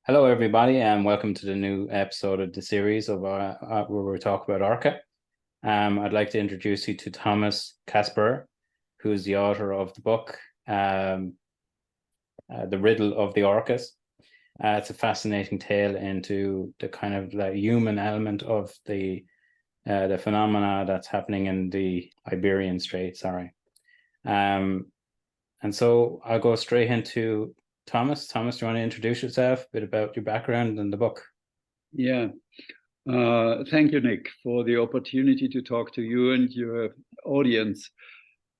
Hello, everybody, and welcome to the new episode of the series of where we talk about Orca. I'd like to introduce you to Thomas Käsbohrer, who's the author of the book, The Riddle of the Orcas. It's a fascinating tale into the kind of the human element of the phenomena that's happening in the Iberian Strait. And so I'll go straight into Thomas. Thomas, do you want to introduce yourself, a bit about your background and the book? Yeah. Thank you, Nick, for the opportunity to talk to you and your audience.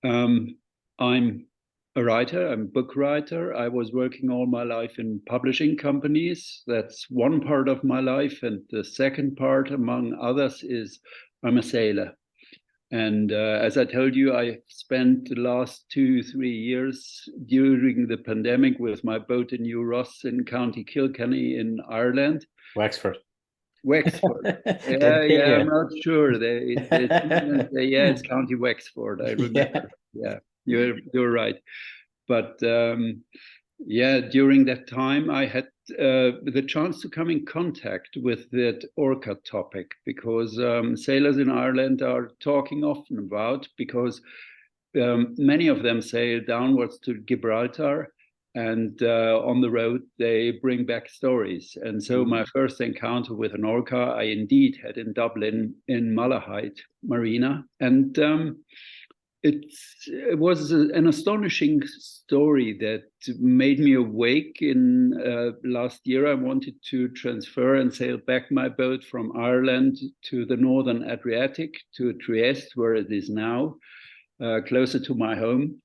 I'm a writer, I'm a book writer. I was working all my life in publishing companies. That's one part of my life. And the second part, among others, is I'm a sailor. And as I told you, I spent the last 2-3 years during the pandemic with my boat in New Ross in County Kilkenny in Ireland. Wexford. Yeah, I'm not sure. It's County Wexford. I remember. Yeah, you're right. But during that time, I had the chance to come in contact with that Orca topic because sailors in Ireland are talking often about, because many of them sail downwards to Gibraltar, and on the road they bring back stories. And so my first encounter with an orca I indeed had in Dublin in Malahide Marina, and it was an astonishing story that made me awake. In last year, I wanted to transfer and sail back my boat from Ireland to the northern Adriatic, to Trieste, where it is now, closer to my home.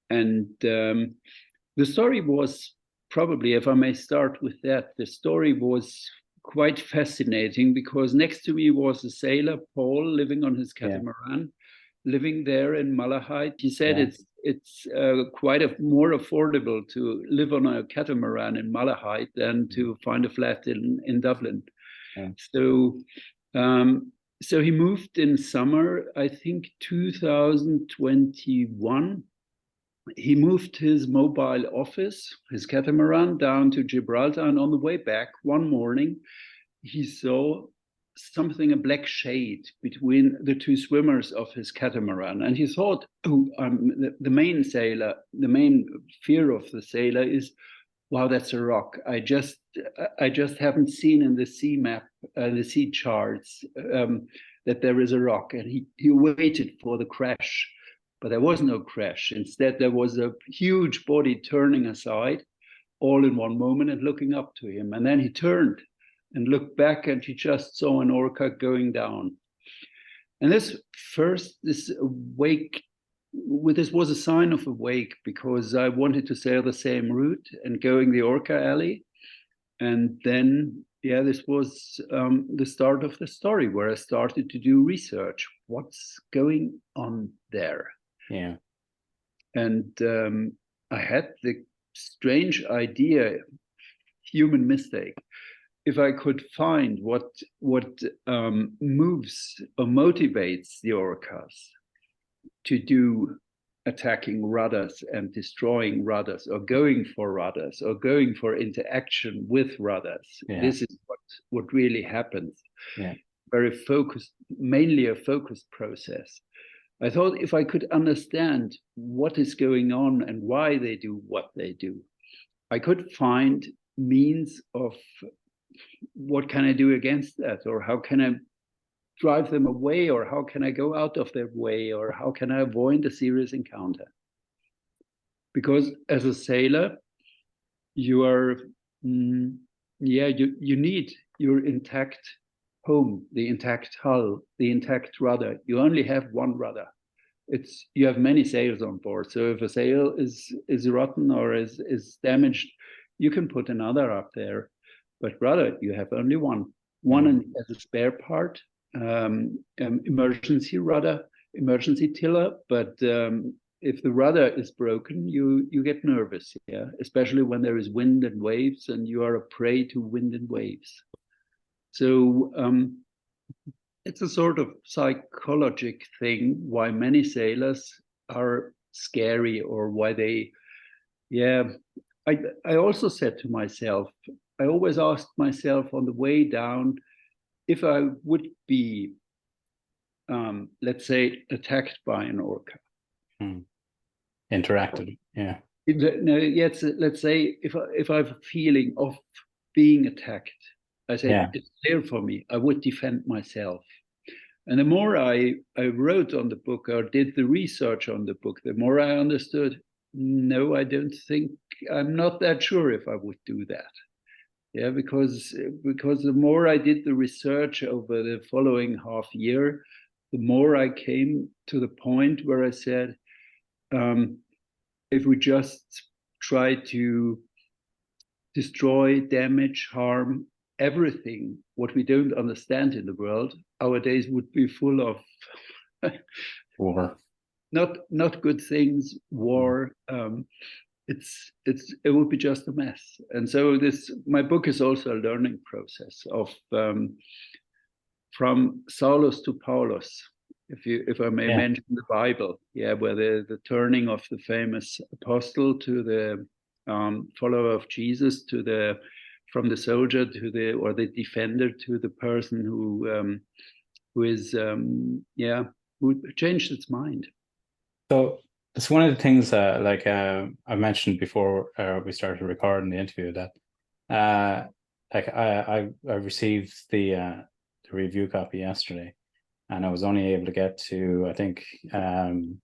And the story was probably, if I may start with that, the story was quite fascinating because next to me was a sailor, Paul, living on his catamaran. Living there in Malahide. He said it's quite more affordable to live on a catamaran in Malahide than to find a flat in Dublin. So he moved in summer, I think 2021. He moved his mobile office, his catamaran, down to Gibraltar, and on the way back one morning, he saw something, a black shade between the two swimmers of his catamaran. And he thought, the main fear of the sailor is, wow, that's a rock. I just haven't seen in the sea map, the sea charts, that there is a rock. And he waited for the crash, but there was no crash. Instead, there was a huge body turning aside all in one moment and looking up to him. And then he turned and looked back, and he just saw an orca going down. And this wake, this was a sign of a wake, because I wanted to sail the same route and going the Orca alley. And then, this was the start of the story, where I started to do research. What's going on there? Yeah. And I had the strange idea, human mistake, if I could find what moves or motivates the orcas to do attacking rudders and destroying rudders, or going for rudders, or going for interaction with rudders. This is what really happens. Very focused, mainly a focused process. I thought if I could understand what is going on and why they do what they do, I could find means of what can I do against that, or how can I drive them away, or how can I go out of their way, or how can I avoid a serious encounter? Because as a sailor, you are, you need your intact home, the intact hull, the intact rudder. You only have one rudder. You have many sails on board. So if a sail is rotten or is damaged, you can put another up there. But rudder, you have only one as a spare part, emergency rudder, emergency tiller. But if the rudder is broken, you get nervous, especially when there is wind and waves, and you are a prey to wind and waves. So it's a sort of psychological thing why many sailors are scary, or why they, I also said to myself, I always asked myself on the way down, if I would be, let's say, attacked by an orca. Interacted, yeah. No, yes, let's say if I have a feeling of being attacked, I said, Yeah. it's clear for me, I would defend myself. And the more I wrote on the book or did the research on the book, the more I understood, no, I don't think, I'm not that sure if I would do that. Yeah, because the more I did the research over the following half year, the more I came to the point where I said, if we just try to destroy, damage, harm everything, what we don't understand in the world, our days would be full of War. not good things, war. It would be just a mess. And so my book is also a learning process of from Saulus to Paulus, if I may mention the Bible, where the turning of the famous apostle to the follower of Jesus, from the soldier to the defender to the person who changed its mind. So it's one of the things I mentioned before we started recording the interview, that I received the review copy yesterday, and I was only able to get to, I think, 1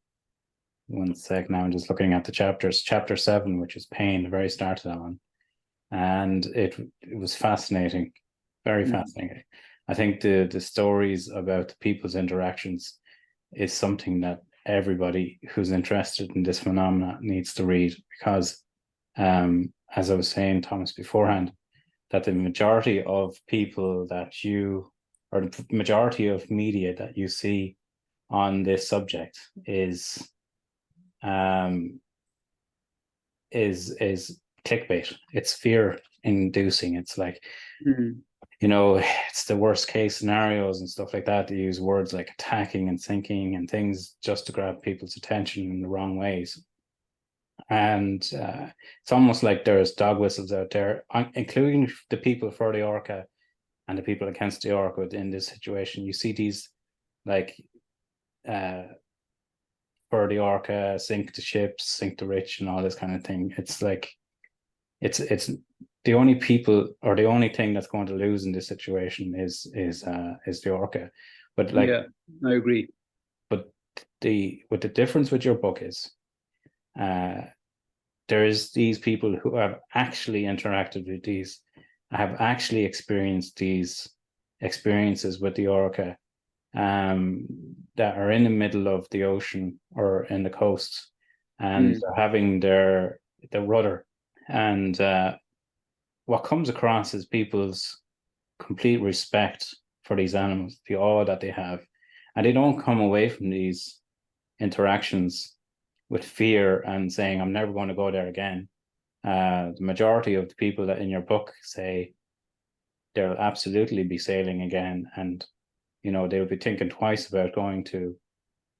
sec now, I'm just looking at the chapters. Chapter 7, which is pain, the very start of that one. And it was fascinating, very fascinating. I think the stories about the people's interactions is something that everybody who's interested in this phenomena needs to read, because as I was saying, Thomas, beforehand, that the majority of people that or the majority of media that you see on this subject is clickbait. It's fear inducing. It's like, it's the worst case scenarios and stuff like that. They use words like attacking and sinking and things just to grab people's attention in the wrong ways. And it's almost like there's dog whistles out there, including the people for the Orca and the people against the Orca in this situation. You see these like for the Orca, sink the ships, sink the rich, and all this kind of thing. It's like it's the only people, or the only thing that's going to lose in this situation is the Orca. But like, yeah, I agree. But the difference with your book is there's these people who have actually interacted with these, have actually experienced these experiences with the Orca, that are in the middle of the ocean or in the coast, and having their rudder. And what comes across is people's complete respect for these animals, the awe that they have. And they don't come away from these interactions with fear and saying, I'm never going to go there again. The majority of the people that in your book say they'll absolutely be sailing again, and they'll be thinking twice about going to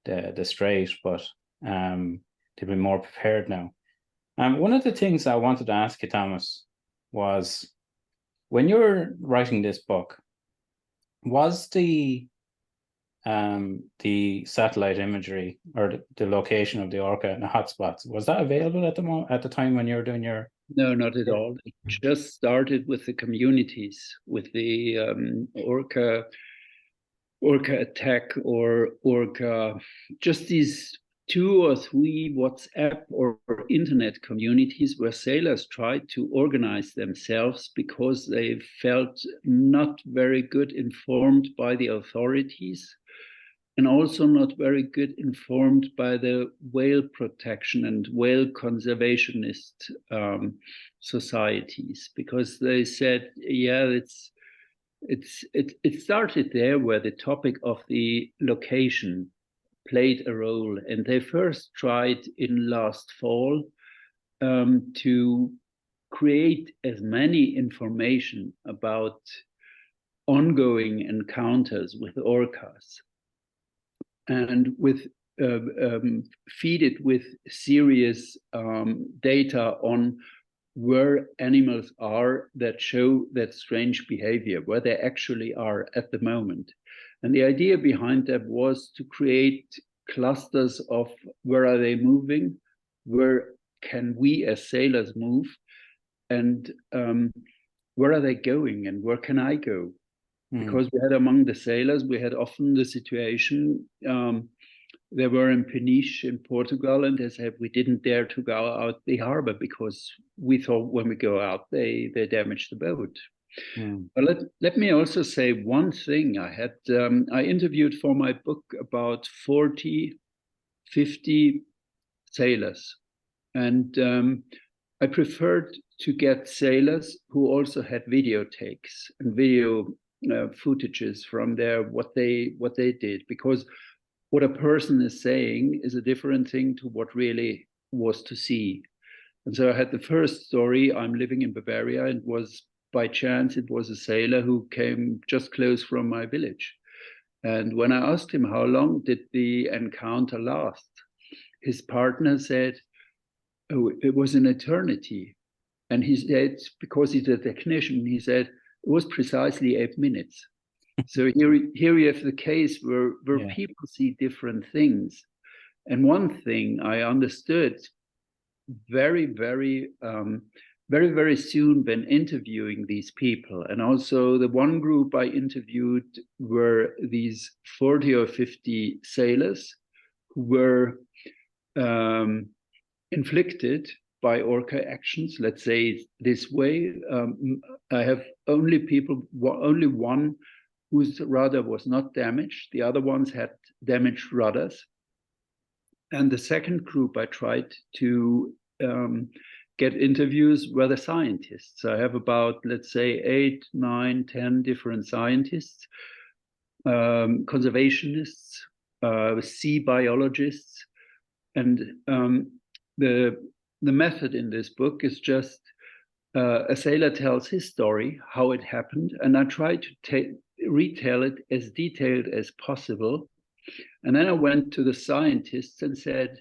the strait, but they'll be more prepared now. One of the things I wanted to ask you, Thomas, was when you were writing this book, was the satellite imagery or the location of the Orca and the hotspots, was that available at the time when you were doing your? No, not at all. It just started with the communities, with the Orca attack or Orca, just these 2 or 3 WhatsApp or internet communities where sailors tried to organize themselves because they felt not very good informed by the authorities, and also not very good informed by the whale protection and whale conservationist societies, because they said, it started there where the topic of the location played a role. And they first tried in last fall to create as many information about ongoing encounters with orcas, and feed it with serious data on where animals are that show that strange behavior, where they actually are at the moment. And the idea behind that was to create clusters of where are they moving, where can we as sailors move, and where are they going, and where can I go? Because we had among the sailors, we had often the situation, they were in Peniche in Portugal, and they said we didn't dare to go out the harbor because we thought when we go out, they damage the boat. But let me also say one thing. I interviewed for my book about 40, 50 sailors, and I preferred to get sailors who also had video takes and video footages from their what they did, because what a person is saying is a different thing to what really was to see. And so I had the first story. I'm living in Bavaria, and was by chance, it was a sailor who came just close from my village. And when I asked him how long did the encounter last, his partner said, oh, it was an eternity. And he said, because he's a technician, he said, it was precisely 8 minutes. So here you have the case where people see different things. And one thing I understood very, very, very soon when interviewing these people, and also the one group I interviewed were these 40 or 50 sailors who were inflicted by orca actions, let's say this way. I have only one whose rudder was not damaged. The other ones had damaged rudders. And the second group I tried to get interviews were the scientists. I have about, let's say, 8, 9, 10 different scientists, conservationists, sea biologists. And the method in this book is just a sailor tells his story, how it happened, and I try to retell it as detailed as possible. And then I went to the scientists and said,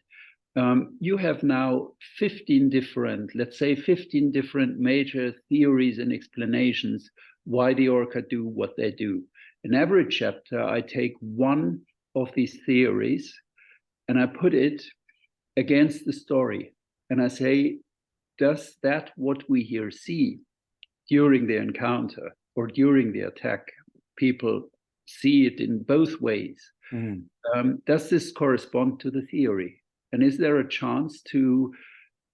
you have now 15 different, let's say 15 different major theories and explanations why the orca do what they do. In every chapter, I take one of these theories and I put it against the story. And I say, does that what we here see during the encounter or during the attack, people see it in both ways. Does this correspond to the theory? And is there a chance to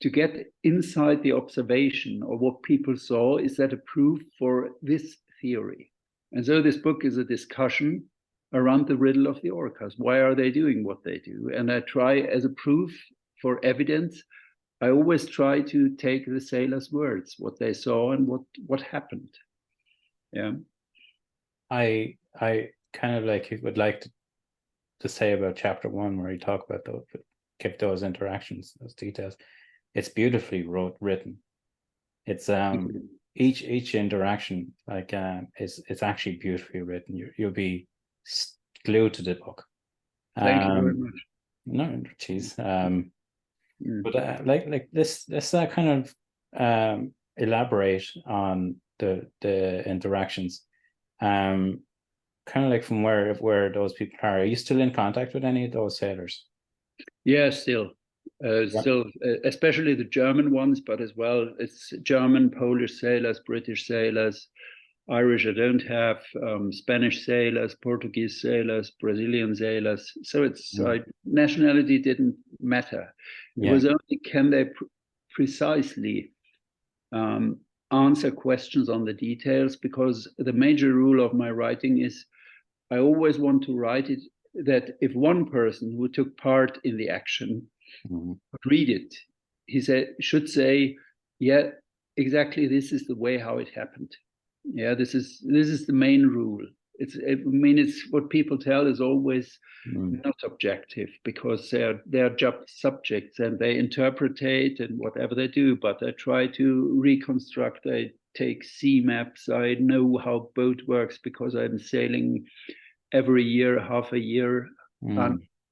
get inside the observation or what people saw? Is that a proof for this theory? And so this book is a discussion around the riddle of the orcas. Why are they doing what they do? And I try, as a proof for evidence, I always try to take the sailors' words, what they saw and what happened. Yeah. I kind of would like to say about chapter 1, where you talk about those, give those interactions, those details. It's beautifully written. It's each interaction it's actually beautifully written. You'll be glued to the book. Thank you very much. No, geez. But like this kind of elaborate on the interactions. Kind of like from where those people are you still in contact with any of those sailors? Yeah, still, especially the German ones, but as well, it's German, Polish sailors, British sailors, Irish I don't have, Spanish sailors, Portuguese sailors, Brazilian sailors. So it's nationality didn't matter. It was only can they precisely answer questions on the details, because the major rule of my writing is I always want to write it that if one person who took part in the action would read it, he should say, yeah, exactly, this is the way how it happened. Yeah, this is the main rule. It's what people tell is always not objective, because they're subjects and they interpretate and whatever they do, but I try to reconstruct. I take sea maps. I know how boat works because I'm sailing every year, half a year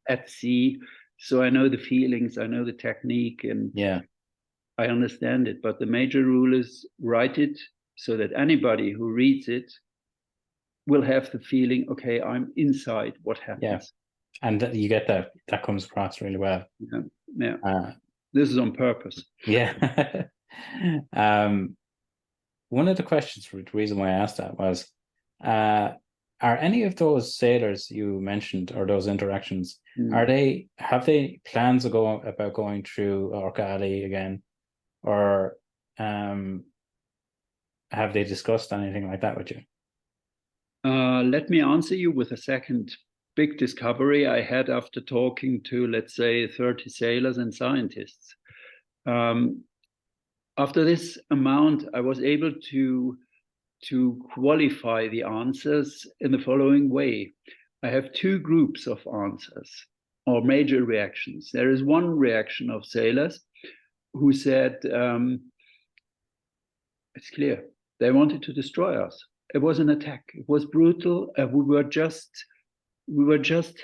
at sea. So I know the feelings, I know the technique, and I understand it, but the major rule is write it so that anybody who reads it will have the feeling, okay, I'm inside what happens. Yeah. And you get that comes across really well. Yeah, yeah. This is on purpose. Yeah. One of the questions, the reason why I asked that was, are any of those sailors you mentioned, or those interactions, have they plans about going through Orca Alley again, or have they discussed anything like that with you? Let me answer you with a second big discovery I had after talking to, let's say, 30 sailors and scientists. After this amount, I was able to qualify the answers in the following way. I have two groups of answers or major reactions. There is one reaction of sailors who said, it's clear, they wanted to destroy us. It was an attack. It was brutal. We were just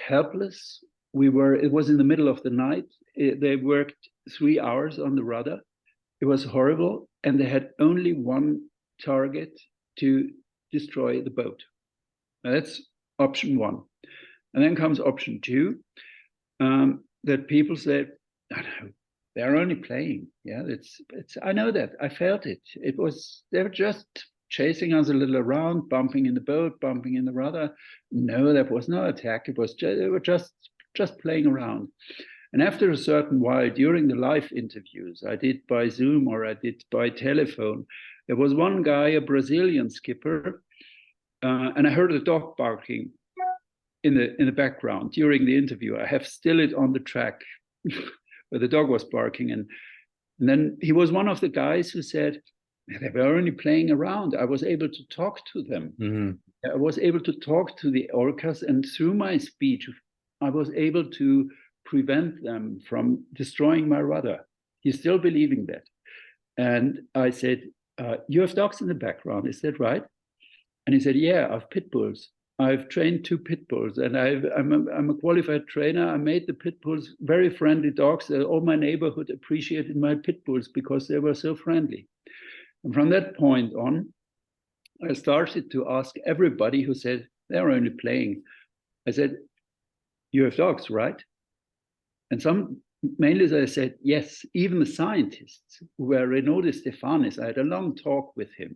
helpless. It was in the middle of the night. They worked 3 hours on the rudder. It was horrible, and they had only one target, to destroy the boat. Now, that's option one. And then comes option two, that people said, no, they're only playing. Yeah, I know that. I felt it. They were just chasing us a little around, bumping in the boat, bumping in the rudder. No, that was no attack. They were just playing around. And after a certain while, during the live interviews I did by Zoom or I did by telephone, there was one guy, a Brazilian skipper, and I heard a dog barking in the background during the interview. I have still it on the track where the dog was barking. And then he was one of the guys who said, they were only playing around. I was able to talk to them. Mm-hmm. I was able to talk to the orcas, and through my speech, I was able to prevent them from destroying my rudder. He's still believing that. And I said, you have dogs in the background, is that right? And he said, yeah, I've pit bulls. I've trained 2 pit bulls, and I'm a qualified trainer. I made the pit bulls very friendly dogs. All my neighborhood appreciated my pit bulls because they were so friendly. And from that point on, I started to ask everybody who said they're only playing. I said, you have dogs, right? And mainly they said, yes. Even the scientists who were Renaud de Stefanis, I had a long talk with him.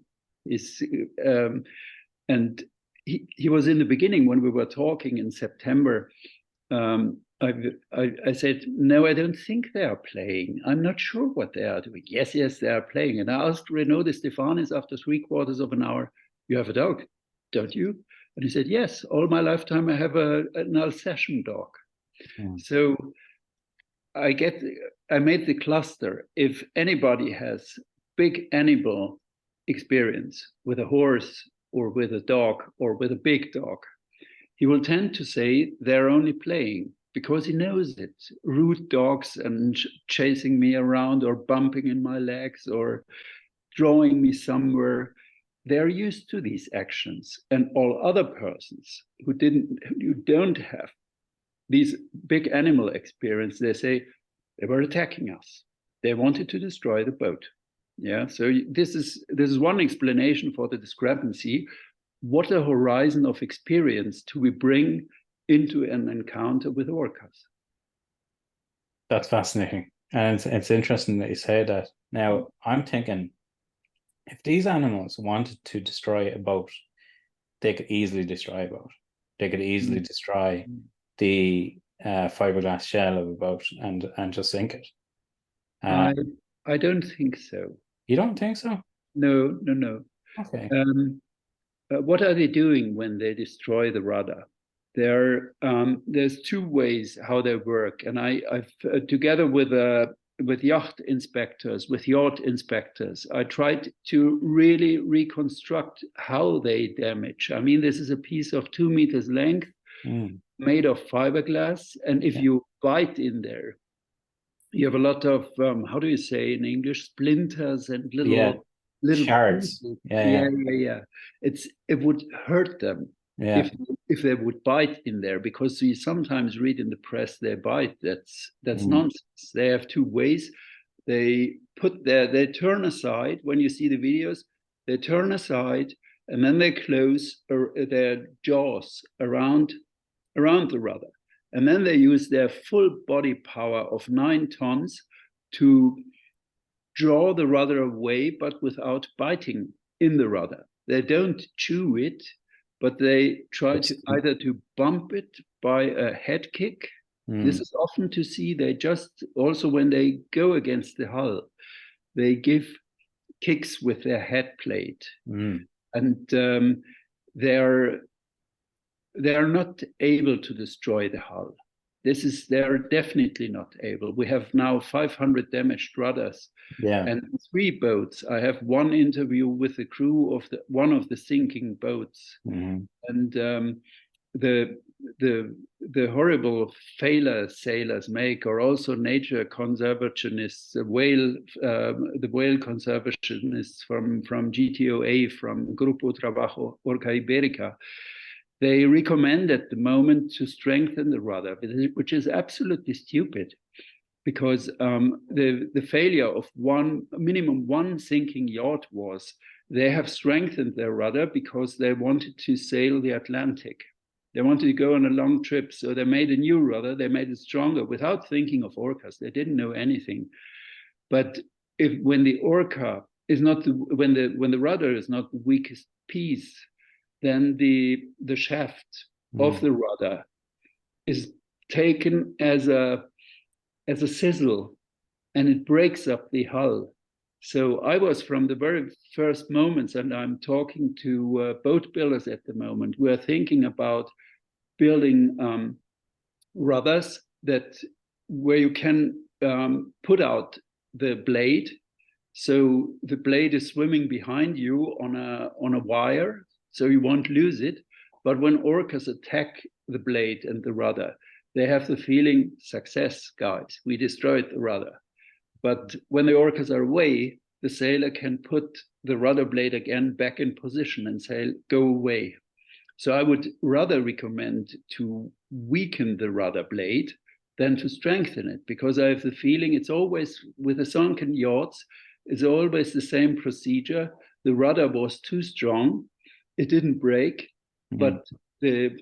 And he was in the beginning when we were talking in September. I said, no, I don't think they are playing. I'm not sure what they are doing. Yes, they are playing. And I asked Renaud de Stefanis after 3/4 of an hour, you have a dog, don't you? And he said, yes, all my lifetime I have an Alsatian dog. Yeah. So I made the cluster. If anybody has big animal experience with a horse or with a dog or with a big dog, he will tend to say they're only playing because he knows it. Rude dogs and chasing me around or bumping in my legs or drawing me somewhere, they're used to these actions. And all other persons who don't have these big animal experience, they say they were attacking us. They wanted to destroy the boat. Yeah, so this is one explanation for the discrepancy. What a horizon of experience do we bring into an encounter with orcas? That's fascinating. And it's interesting that you say that. Now, I'm thinking, if these animals wanted to destroy a boat, they could easily destroy a boat. They could easily destroy the fiberglass shell of a boat and just sink it. I don't think so. You don't think so? No. Okay. What are they doing when they destroy the rudder? There's 2 ways how they work, and I've together with yacht inspectors, I tried to really reconstruct how they damage. I mean, this is a piece of 2 meters length, made of fiberglass, and if you bite in there, you have a lot of how do you say in English, splinters and little shards. Yeah. It would hurt them if they would bite in there, because you sometimes read in the press they bite. That's nonsense. They have 2 ways. They they turn aside when you see the videos. They turn aside and then they close their jaws around the rudder, and then they use their full body power of 9 tons to draw the rudder away, but without biting in the rudder. They don't chew it, but they try to either to bump it by a head kick. This is often to see. They just also, when they go against the hull, they give kicks with their head plate, and they're not able to destroy the hull. They're definitely not able. We have now 500 damaged rudders, and 3 boats. I have one interview with the crew of one of the sinking boats, and the horrible failure sailors make are also nature conservationists, the whale conservationists from GTOA, from Grupo Trabajo Orca Iberica. They recommend at the moment to strengthen the rudder, which is absolutely stupid, because the failure of minimum one sinking yacht was they have strengthened their rudder because they wanted to sail the Atlantic. They wanted to go on a long trip, so they made a new rudder. They made it stronger without thinking of orcas. They didn't know anything. But when the orca is not when the rudder is not the weakest piece, then the shaft of the rudder is taken as a sizzle, and it breaks up the hull. So I was, from the very first moments, and I'm talking to boat builders at the moment, we're thinking about building rudders where you can put out the blade, so the blade is swimming behind you on a wire, so you won't lose it. But when orcas attack the blade and the rudder, they have the feeling, success, guys, we destroyed the rudder. But when the orcas are away, the sailor can put the rudder blade again back in position and say, go away. So I would rather recommend to weaken the rudder blade than to strengthen it, because I have the feeling it's always, with the sunken yachts, it's always the same procedure. The rudder was too strong. It didn't break, but the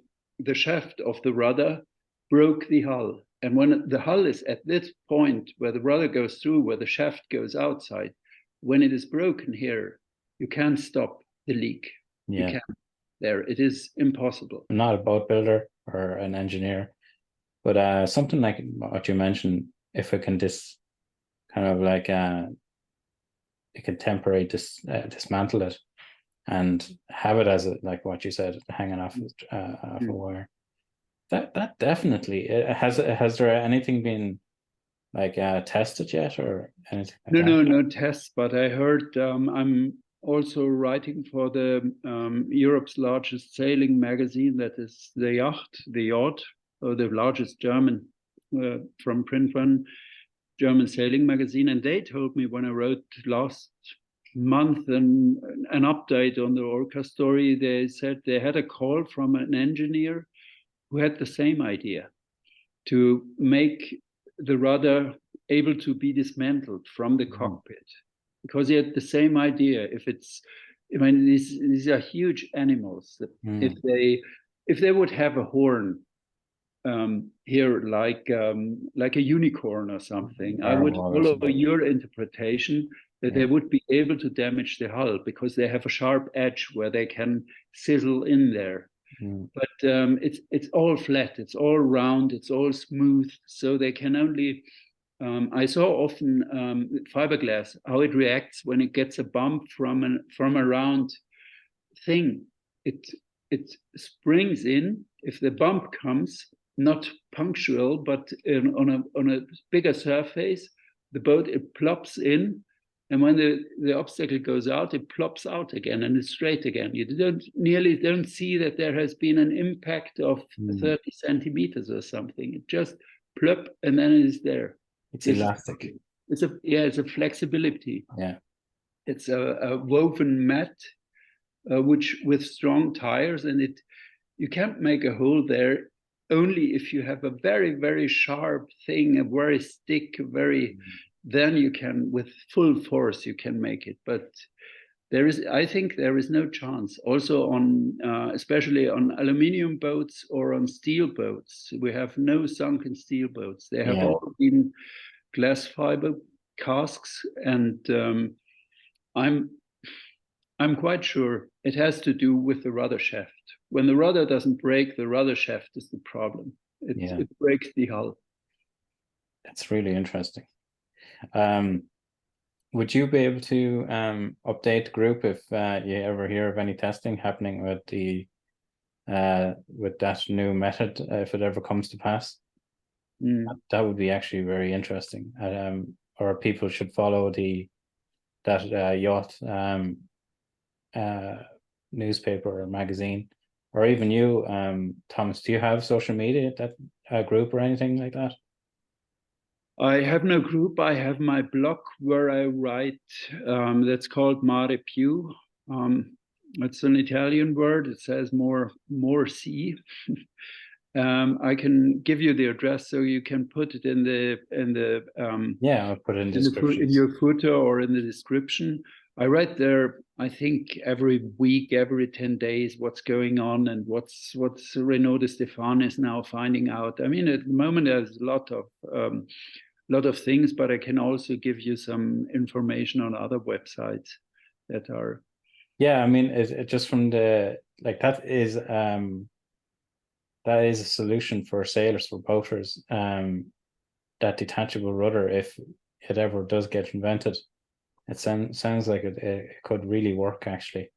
shaft of the rudder broke the hull. And when the hull is at this point where the rudder goes through, where the shaft goes outside, when it is broken here, you can't stop the leak. You can't. There, it is impossible. I'm not a boat builder or an engineer, but something like what you mentioned, if it can it can temporarily dismantle it and have it as like what you said, hanging off a wire. That definitely, has there anything been like tested yet or anything like that? No tests, but I heard I'm also writing for the Europe's largest sailing magazine, that is the Yacht, or the largest German from print one German sailing magazine, and they told me when I wrote last month an update on the Orca story, they said they had a call from an engineer who had the same idea, to make the rudder able to be dismantled from the cockpit, because he had the same idea. These are huge animals. If they would have a horn here, like a unicorn or something, I would follow your interpretation that they would be able to damage the hull because they have a sharp edge where they can sizzle in there. But it's all flat, it's all round, it's all smooth, so they can only. I saw often fiberglass, how it reacts when it gets a bump from a round thing. It springs in. If the bump comes not punctual, but on a bigger surface, the boat, it plops in. And when the obstacle goes out, it plops out again and it's straight again. You don't see that there has been an impact of 30 centimeters or something. It just plop and then it is there. It's elastic. It's a flexibility. Yeah. It's a woven mat, which with strong tires, and you can't make a hole there only if you have a very, very sharp thing, a very stick, a very then you can, with full force, you can make it. But I think there is no chance. Also on, especially on aluminium boats or on steel boats, we have no sunken steel boats. They have all been glass fiber casks, and I'm quite sure it has to do with the rudder shaft. When the rudder doesn't break, the rudder shaft is the problem. It breaks the hull. That's really interesting. Would you be able to update the group if you ever hear of any testing happening with that new method, if it ever comes to pass? That would be actually very interesting. Or people should follow that yacht newspaper or magazine, or even you, Thomas. Do you have social media, that group or anything like that? I have no group. I have my blog where I write. That's called Mare Più. It's an Italian word. It says more sea. I can give you the address so you can put it in the I'll put it in description in your footer or in the description. I write there, I think, every week, every 10 days, what's going on and what's Renaud de Stefan is now finding out. I mean, at the moment there's a lot of things, but I can also give you some information on other websites that are. Yeah, I mean, it just from that is a solution for sailors, for boaters. That detachable rudder, if it ever does get invented, it sounds like it could really work actually.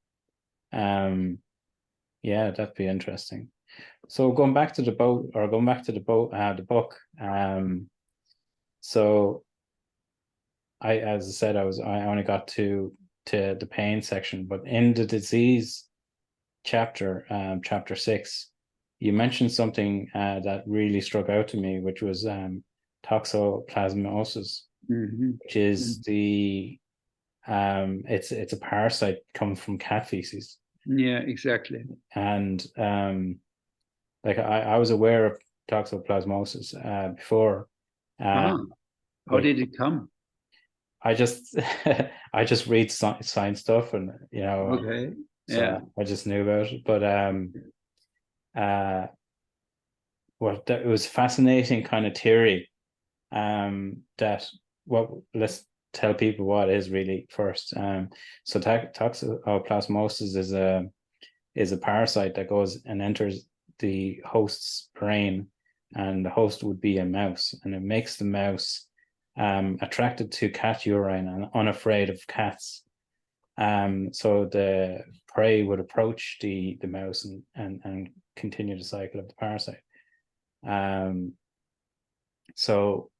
Yeah, that'd be interesting. So going back to the boat, or going back to the book. So as I said, I only got to the pain section, but in the disease chapter, chapter 6, you mentioned something that really struck out to me, which was toxoplasmosis, which is it's a parasite coming from cat feces. Yeah, exactly. And I was aware of toxoplasmosis before. How did it come? I just read science stuff, and Okay. so I just knew about it. But it was fascinating kind of theory. Let's tell people what it is really first. So toxoplasmosis is a parasite that goes and enters the host's brain, and the host would be a mouse, and it makes the mouse attracted to cat urine and unafraid of cats. So the prey would approach the mouse and continue the cycle of the parasite. So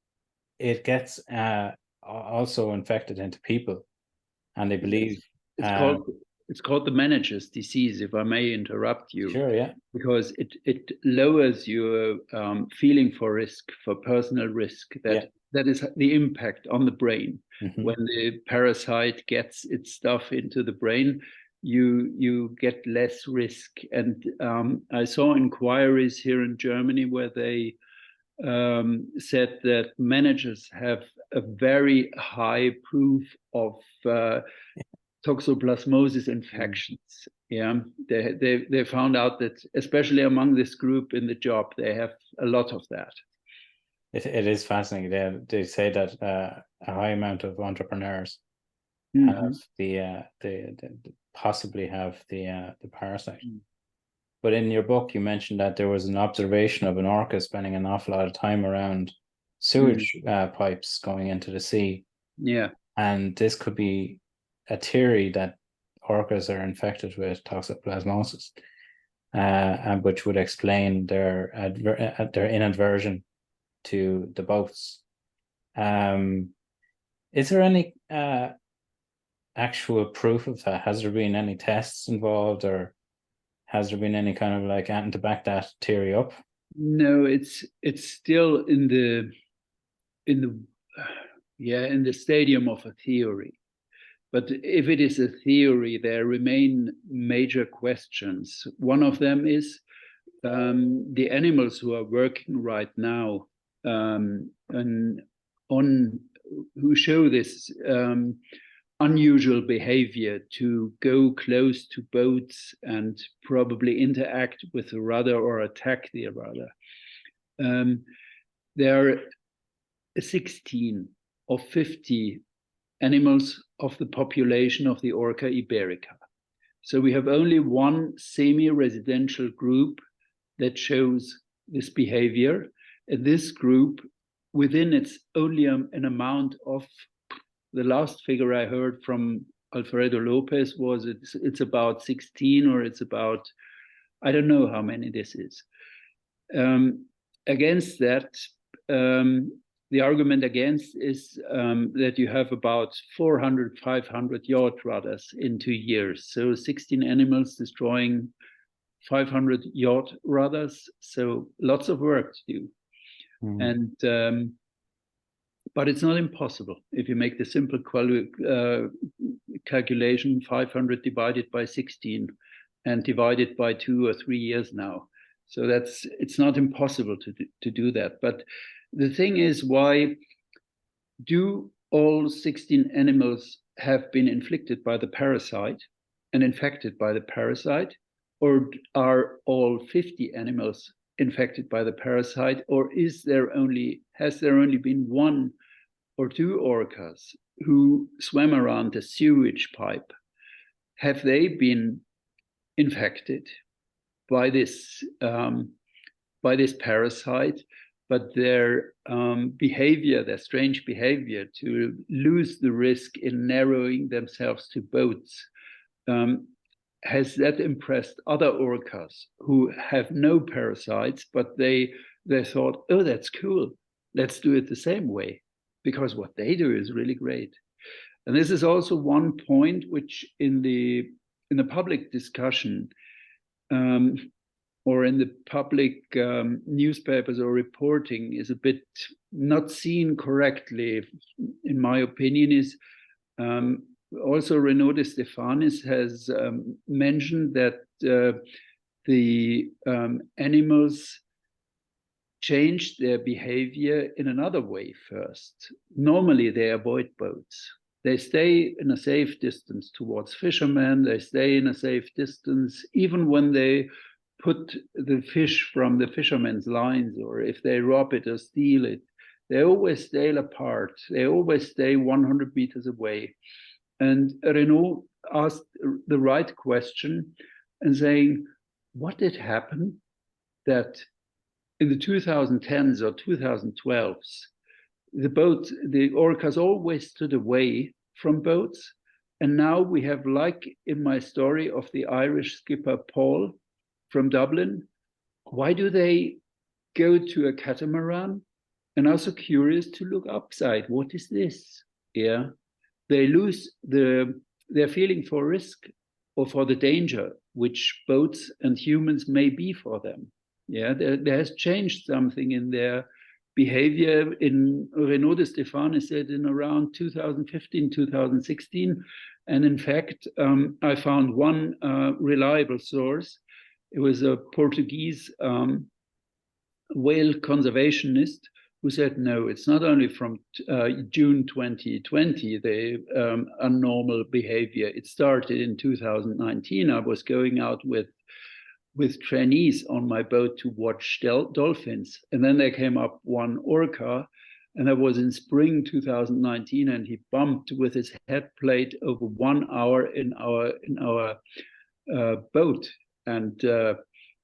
it gets also infected into people, and they believe it's called the manager's disease, if I may interrupt you. Sure, yeah. Because it lowers your feeling for risk, for personal risk. That is the impact on the brain. When the parasite gets its stuff into the brain, you get less risk. And I saw inquiries here in Germany where they said that managers have a very high proof of toxoplasmosis infections. They found out that, especially among this group in the job, they have a lot of that. It is fascinating. They say that a high amount of entrepreneurs have possibly have the parasite. But in your book, you mentioned that there was an observation of an orca spending an awful lot of time around sewage pipes going into the sea. Yeah, and this could be a theory that orcas are infected with toxoplasmosis, and which would explain their inaversion to the boats. Is there any actual proof of that? Has there been any tests involved, or has there been any kind of anything to back that theory up? No, it's still in the stadium of a theory. But if it is a theory, there remain major questions. One of them is the animals who are working right now on who show this unusual behavior to go close to boats and probably interact with the rudder or attack the rudder. There are 16 or 50 animals of the population of the Orca iberica. So we have only one semi-residential group that shows this behavior. And this group, within it's only an amount of, the last figure I heard from Alfredo Lopez was it's about 16, or it's about, I don't know how many this is. Against that, the argument against is that you have about 400, 500 yacht rudders in 2 years. So 16 animals destroying 500 yacht rudders. So lots of work to do. And but it's not impossible. If you make the simple calculation, 500 divided by 16 and divided by 2 or 3 years now. So it's not impossible to do that. But the thing is, why do all 16 animals have been inflicted by the parasite and infected by the parasite? Or are all 50 animals infected by the parasite? Or has there only been 1 or 2 orcas who swam around the sewage pipe? Have they been infected by this parasite? But their behavior, their strange behavior to lose the risk in narrowing themselves to boats, has that impressed other orcas who have no parasites, but they thought, oh, that's cool, let's do it the same way, because what they do is really great. And this is also one point which in the public discussion, or in the public newspapers or reporting, is a bit not seen correctly, in my opinion, is also Renaud de Stefanis has mentioned that the animals changed their behavior in another way first. Normally, they avoid boats. They stay in a safe distance towards fishermen. They stay in a safe distance, even when they put the fish from the fishermen's lines, or if they rob it or steal it, they always stay apart. They always stay 100 meters away. And Renaud asked the right question and saying, what did happen that in the 2010s or 2012s, the orcas always stood away from boats. And now we have, like in my story of the Irish skipper Paul from Dublin, why do they go to a catamaran? And also curious to look upside. What is this? Yeah, they lose their feeling for risk or for the danger which boats and humans may be for them. Yeah, there has changed something in their behavior. In Renaud de Stefanis said in around 2015, 2016, and in fact, I found one reliable source. It was a Portuguese whale conservationist who said, no, it's not only from June 2020, the abnormal behavior. It started in 2019. I was going out with trainees on my boat to watch dolphins. And then there came up one orca, and that was in spring 2019, and he bumped with his head plate over 1 hour in our boat. And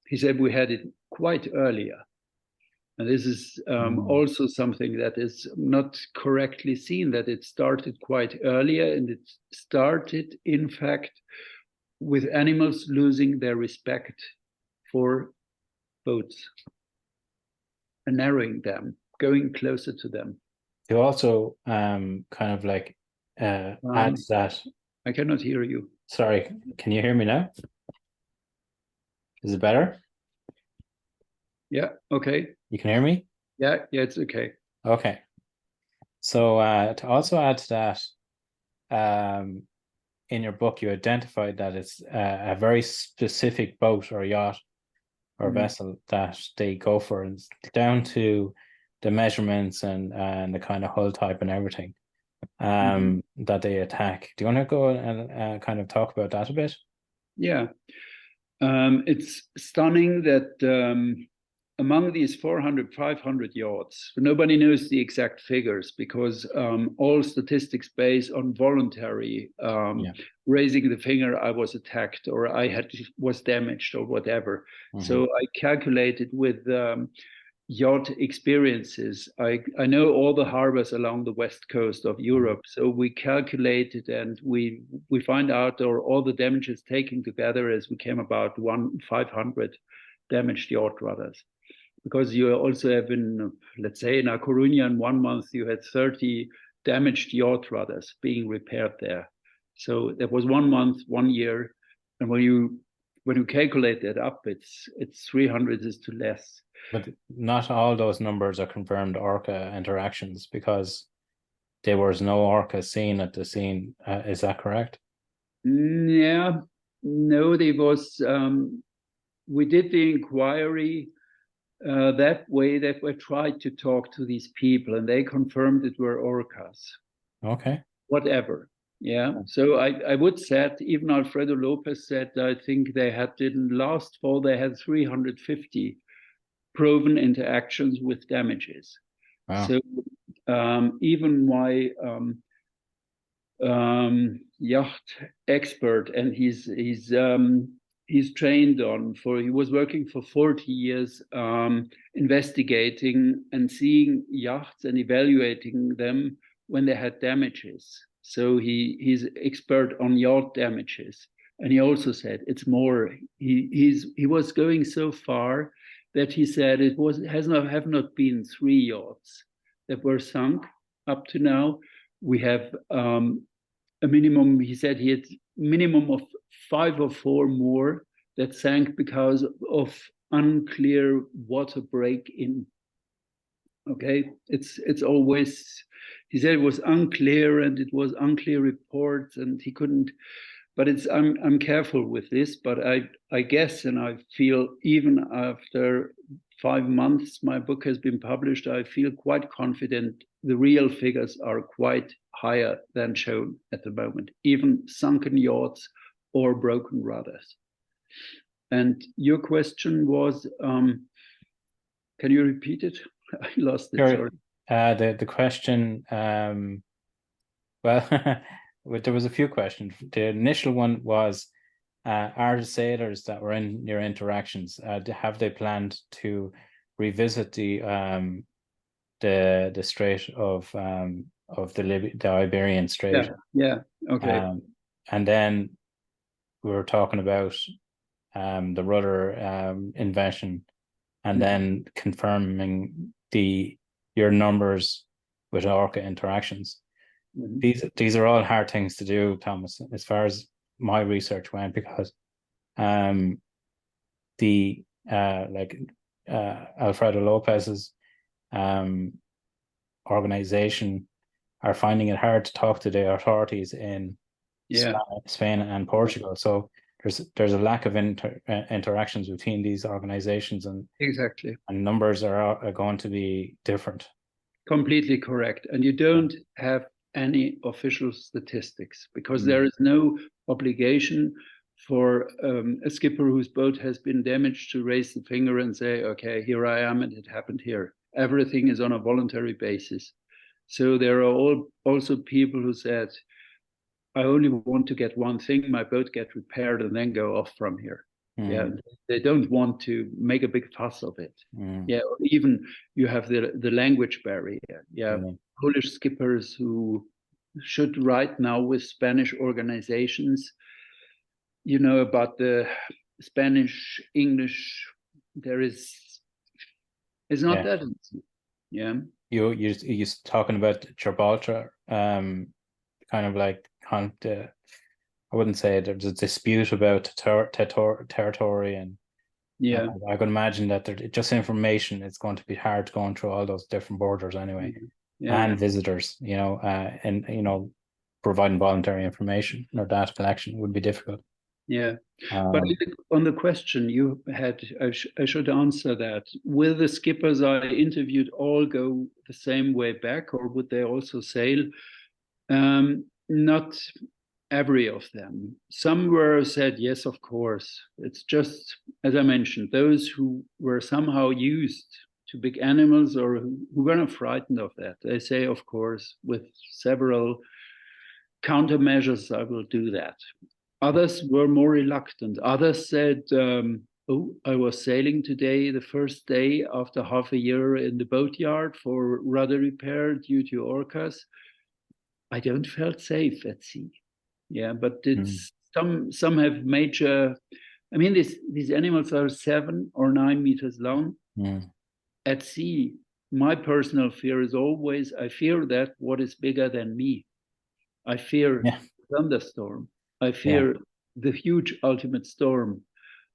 he said we had it quite earlier. And this is also something that is not correctly seen, that it started quite earlier, and it started, in fact, with animals losing their respect for boats and narrowing them, going closer to them. You also kind of like adds that. I cannot hear you. Sorry, can you hear me now? Is it better? Yeah, okay. You can hear me? Yeah, it's okay. Okay. So to also add to that, in your book, you identified that it's a very specific boat or yacht or vessel that they go for, and down to the measurements and the kind of hull type and everything that they attack. Do you want to go and kind of talk about that a bit? Yeah. It's stunning that among these 400, 500 yachts, nobody knows the exact figures because all statistics based on voluntary raising the finger, I was attacked or was damaged or whatever. So I calculated with yacht experiences. I know all the harbors along the west coast of Europe. So we calculated and we find out all the damages taken together as we came about 500 damaged yacht rudders. Because you also have let's say in A Coruña in 1 month, you had 30 damaged yacht rudders being repaired there. So that was 1 month, 1 year. And when you calculate that up, it's 300 is too less. But not all those numbers are confirmed Orca interactions because there was no Orca seen at the scene. Is that correct? Yeah, no, there was. We did the inquiry that way that we tried to talk to these people, and they confirmed it were Orcas. Okay. Whatever. Yeah. So I would say even Alfredo Lopez said I think they didn't last fall. They had 350 proven interactions with damages. Wow. So even my yacht expert, and he's trained he was working for 40 years investigating and seeing yachts and evaluating them when they had damages. So he's expert on yacht damages. And he also said it's more, he was going so far that he said have not been 3 yachts that were sunk up to now. We have a minimum, he said he had minimum of 5 or 4 more that sank because of unclear water break-in. Okay, it's always, he said it was unclear and it was unclear reports and he couldn't, but I'm careful with this, but I guess, and I feel even after 5 months my book has been published, I feel quite confident the real figures are quite higher than shown at the moment, even sunken yachts or broken rudders. And your question was, can you repeat it? I lost it. Sure. Sorry. The question, well, there was a few questions. The initial one was, are the sailors that were in your interactions, have they planned to revisit the Strait of the Iberian Strait? Yeah. Okay. And then we were talking about the rudder invention, and then confirming your numbers with Orca interactions. These are all hard things to do, Thomas, as far as my research went, because Alfredo Lopez's organization are finding it hard to talk to the authorities in Spain and Portugal. So there's a lack of interactions between these organizations, and exactly, and numbers are going to be different. Completely correct. And you don't have any official statistics because there is no obligation for a skipper whose boat has been damaged to raise the finger and say, okay, here I am and it happened here. Everything is on a voluntary basis. So there are also people who said, I only want to get one thing, my boat get repaired and then go off from here. Yeah, they don't want to make a big fuss of it. Yeah, or even you have the language barrier. Yeah, Polish skippers who should write now with Spanish organizations, you know, about the Spanish, English, it's not that easy. Yeah. You're talking about Gibraltar, kind of like I wouldn't say there's a dispute about territory, and I could imagine that just information, it's going to be hard going through all those different borders anyway, and visitors, you know, and you know, providing voluntary information or data collection would be difficult. Yeah. But on the question you had, I should answer that. Will the skippers I interviewed all go the same way back, or would they also sail? Not every of them. Some were said, yes, of course. It's just, as I mentioned, those who were somehow used to big animals or who were not frightened of that. They say, of course, with several countermeasures, I will do that. Others were more reluctant. Others said, oh, I was sailing today, the first day after half a year in the boatyard for rudder repair due to orcas. I don't felt safe at sea. Yeah, but it's some have major. I mean, these animals are 7 or 9 meters long. At sea, my personal fear is always, I fear that what is bigger than me. I fear thunderstorm. I fear the huge ultimate storm.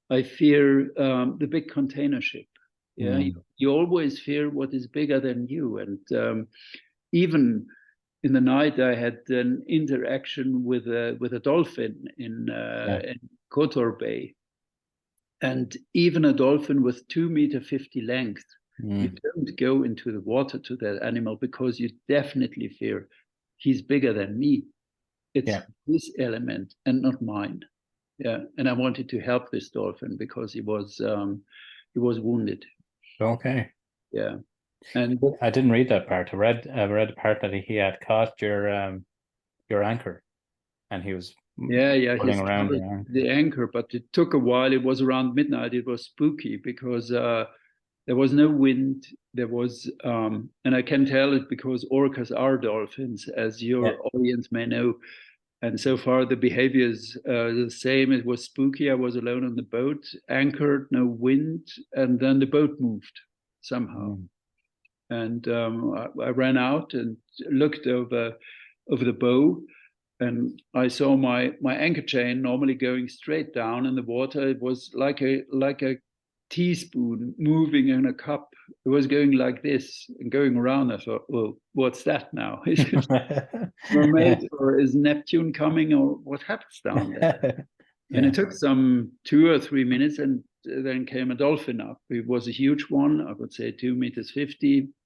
I fear the big container ship. Yeah, you always fear what is bigger than you. And even in the night, I had an interaction with a dolphin in Kotor Bay, and even a dolphin with 2.50 meters length. You don't go into the water to that animal because you definitely fear he's bigger than me. It's his element and not mine. Yeah, and I wanted to help this dolphin because he was wounded. Okay. Yeah, and I didn't read that part. I read the part that he had caught your anchor, and he was pulling around the anchor. But it took a while. It was around midnight. It was spooky because there was no wind. There was, and I can tell it because orcas are dolphins, as your audience may know. And so far, the behavior is the same. It was spooky. I was alone on the boat, anchored, no wind, and then the boat moved somehow. And I ran out and looked over the bow, and I saw my anchor chain normally going straight down in the water. It was like a teaspoon moving in a cup. It was going like this and going around. I thought, well, what's that now? Is it mermaid or is Neptune coming, or what happens down there? And it took some 2 or 3 minutes, and then came a dolphin up. It was a huge one. I would say 2.50 meters,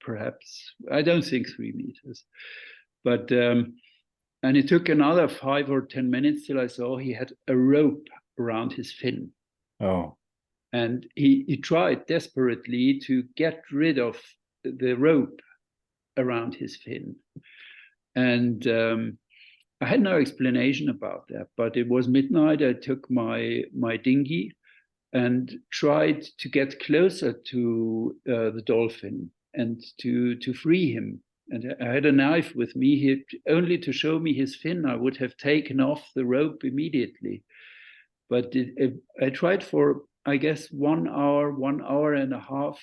perhaps. I don't think 3 meters. But and it took another 5 or 10 minutes till I saw he had a rope around his fin. Oh. And he tried desperately to get rid of the rope around his fin. And I had no explanation about that, but it was midnight. I took my dinghy and tried to get closer to the dolphin and to free him. And I had a knife with me. Only to show me his fin, I would have taken off the rope immediately. But I tried for, I guess, 1 hour, 1.5 hours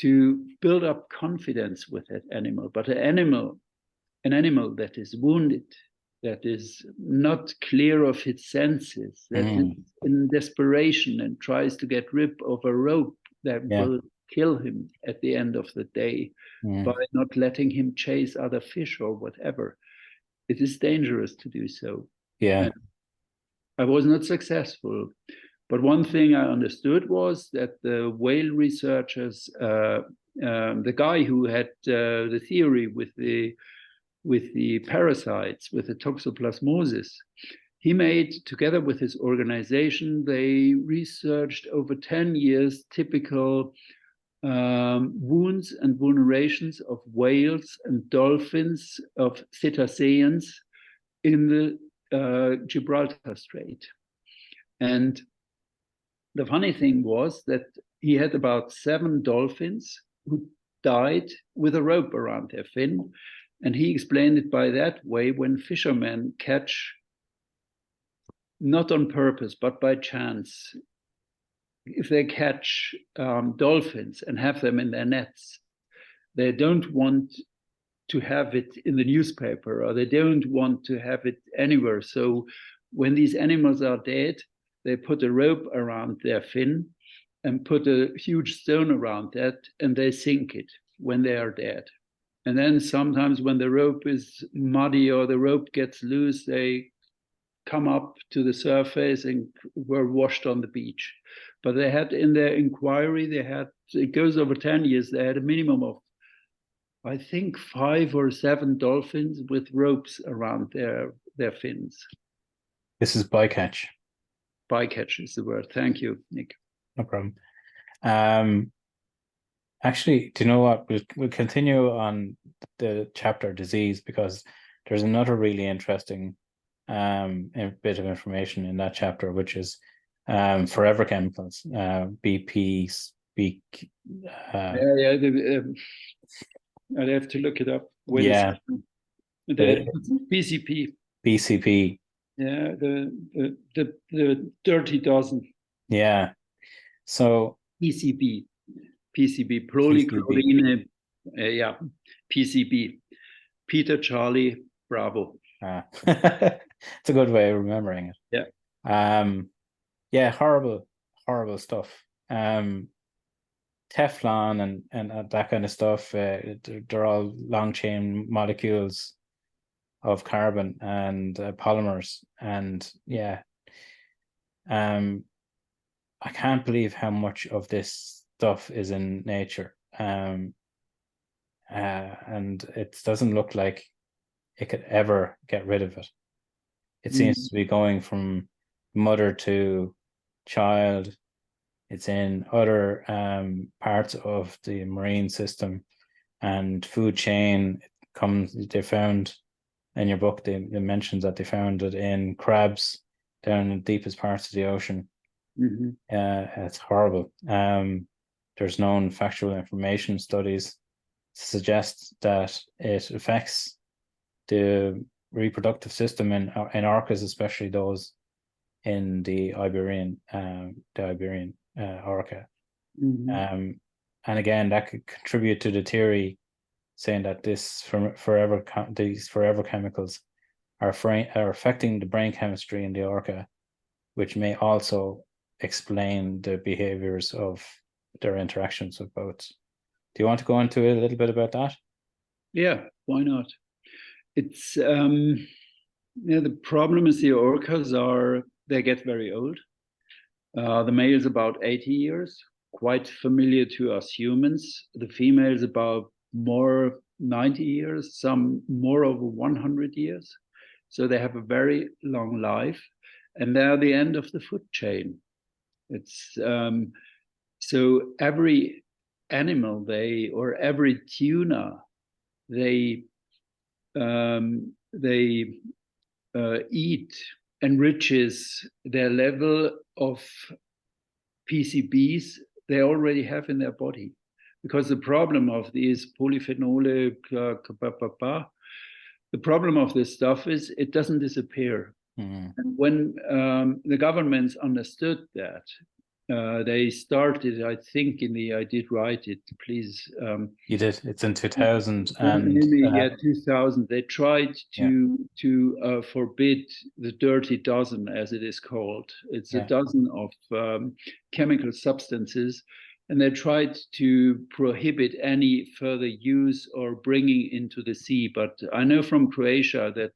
to build up confidence with that animal. But an animal that is wounded, that is not clear of its senses, that is in desperation and tries to get rid of a rope that will kill him at the end of the day by not letting him chase other fish or whatever. It is dangerous to do so. Yeah. And I was not successful. But one thing I understood was that the whale researchers, the guy who had the theory with the parasites, with the toxoplasmosis, he made, together with his organization, they researched over 10 years typical wounds and vulnerations of whales and dolphins, of cetaceans in the Gibraltar Strait. And the funny thing was that he had about 7 dolphins who died with a rope around their fin. And he explained it by that way: when fishermen catch, not on purpose, but by chance, if they catch dolphins and have them in their nets, they don't want to have it in the newspaper, or they don't want to have it anywhere. So when these animals are dead, they put a rope around their fin and put a huge stone around that, and they sink it when they are dead. And then sometimes when the rope is muddy or the rope gets loose, they come up to the surface and were washed on the beach. But they had, in their inquiry, it goes over 10 years, they had a minimum of, I think, 5 or 7 dolphins with ropes around their fins. This is bycatch. Bycatch is the word. Thank you, Nick. No problem. Actually, do you know what? We'll continue on the chapter disease, because there's another really interesting bit of information in that chapter, which is forever chemicals, BP, speak. I'd have to look it up. The PCP. BCP. Yeah, the dirty dozen. Yeah. So PCB, polychlorine. Yeah, PCB. Peter, Charlie, Bravo. It's a good way of remembering it. Yeah. Yeah, horrible stuff. Teflon and that kind of stuff. They're all long chain molecules of carbon and polymers, and yeah. I can't believe how much of this stuff is in nature. And it doesn't look like it could ever get rid of it. It seems to be going from mother to child. It's in other parts of the marine system and food chain. They found in your book, they mentioned that they found it in crabs down in the deepest parts of the ocean. It's horrible. There's known factual information studies to suggest that it affects the reproductive system in orcas, especially those in the Iberian orca. And again, that could contribute to the theory saying that these forever chemicals are affecting the brain chemistry in the orca, which may also explain the behaviors of their interactions with boats. Do you want to go into a little bit about that? Yeah, why not? It's the problem is the orcas they get very old. The male is about 80 years, quite familiar to us humans. The female is about more 90 years, some more over 100 years. So they have a very long life, and they're the end of the food chain. It's so every animal or every tuna they eat enriches their level of PCBs they already have in their body, because the problem of these polyphenol, the problem of this stuff is it doesn't disappear. And when the governments understood that, they started, I think, I did write it, please. You did. It's in 2000. Yeah, 2000. They tried to forbid the dirty dozen, as it is called. It's a dozen of chemical substances, and they tried to prohibit any further use or bringing into the sea. But I know from Croatia that